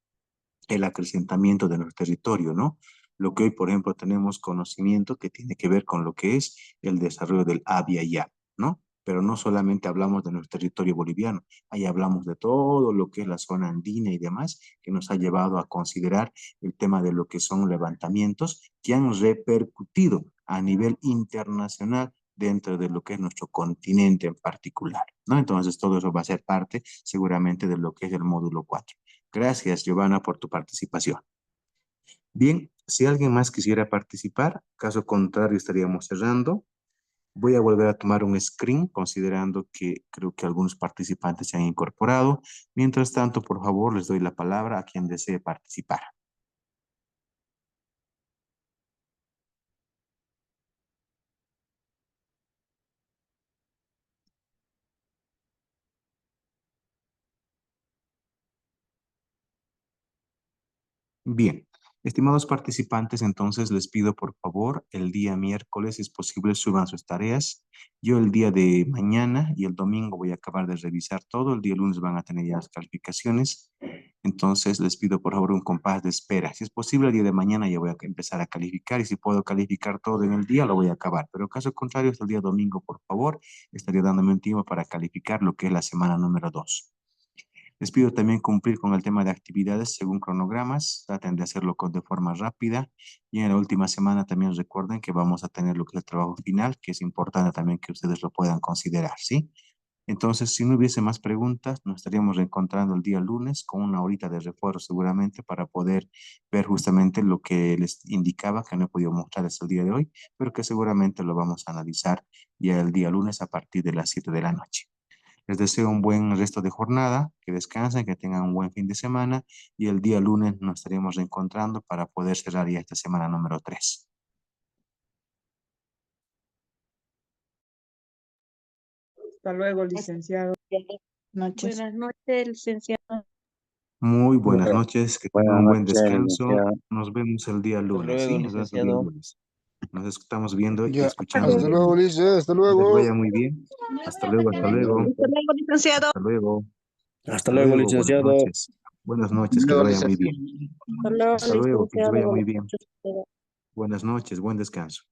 D: el acrecentamiento de nuestro territorio, ¿no? Lo que hoy, por ejemplo, tenemos conocimiento que tiene que ver con lo que es el desarrollo del Abya Ya, ¿no? Pero no solamente hablamos de nuestro territorio boliviano, ahí hablamos de todo lo que es la zona andina y demás, que nos ha llevado a considerar el tema de lo que son levantamientos que han repercutido a nivel internacional dentro de lo que es nuestro continente en particular, ¿no? Entonces, todo eso va a ser parte seguramente de lo que es el módulo 4. Gracias, Giovanna, por tu participación. Bien, si alguien más quisiera participar, caso contrario estaríamos cerrando. Voy a volver a tomar un screen, considerando que creo que algunos participantes se han incorporado. Mientras tanto, por favor, les doy la palabra a quien desee participar. Bien, estimados participantes, entonces les pido por favor el día miércoles, si es posible, suban sus tareas. Yo el día de mañana y el domingo voy a acabar de revisar todo. El día lunes van a tener ya las calificaciones. Entonces les pido por favor un compás de espera. Si es posible, el día de mañana ya voy a empezar a calificar y si puedo calificar todo en el día, lo voy a acabar. Pero caso contrario, hasta el día domingo, por favor, estaría dándome un tiempo para calificar lo que es la semana número 2. Les pido también cumplir con el tema de actividades según cronogramas, traten de hacerlo de forma rápida y en la última semana también recuerden que vamos a tener lo que es el trabajo final, que es importante también que ustedes lo puedan considerar, ¿sí? Entonces, si no hubiese más preguntas, nos estaríamos reencontrando el día lunes con una horita de refuerzo seguramente para poder ver justamente lo que les indicaba que no he podido mostrarles el día de hoy, pero que seguramente lo vamos a analizar ya el día lunes a partir de las 7 de la noche. Les deseo un buen resto de jornada, que descansen, que tengan un buen fin de semana y el día lunes nos estaremos reencontrando para poder cerrar ya esta semana número 3.
A: Hasta luego, licenciado.
C: Noches.
B: Buenas noches, licenciado.
D: Muy buenas noches, que tengan un buen descanso.
E: licenciado.
D: Nos vemos el día lunes,
G: luego,
D: ¿sí? Nos vemos el día
G: licenciado.
D: lunes. Nos estamos viendo y
E: Ya,
D: escuchando.
E: hasta luego, Lice, hasta
D: Que les
E: luego.
D: vaya muy bien. Hasta luego, hasta luego.
B: Hasta luego, licenciado.
D: Hasta luego.
G: Hasta luego,
D: Buenas
G: licenciado.
D: noches. Buenas noches, que les vaya muy bien.
B: Hasta luego,
D: Hasta luego, que les
B: licenciado.
D: vaya muy
B: Buenas
D: bien.
B: noches.
D: Buenas noches, buen descanso.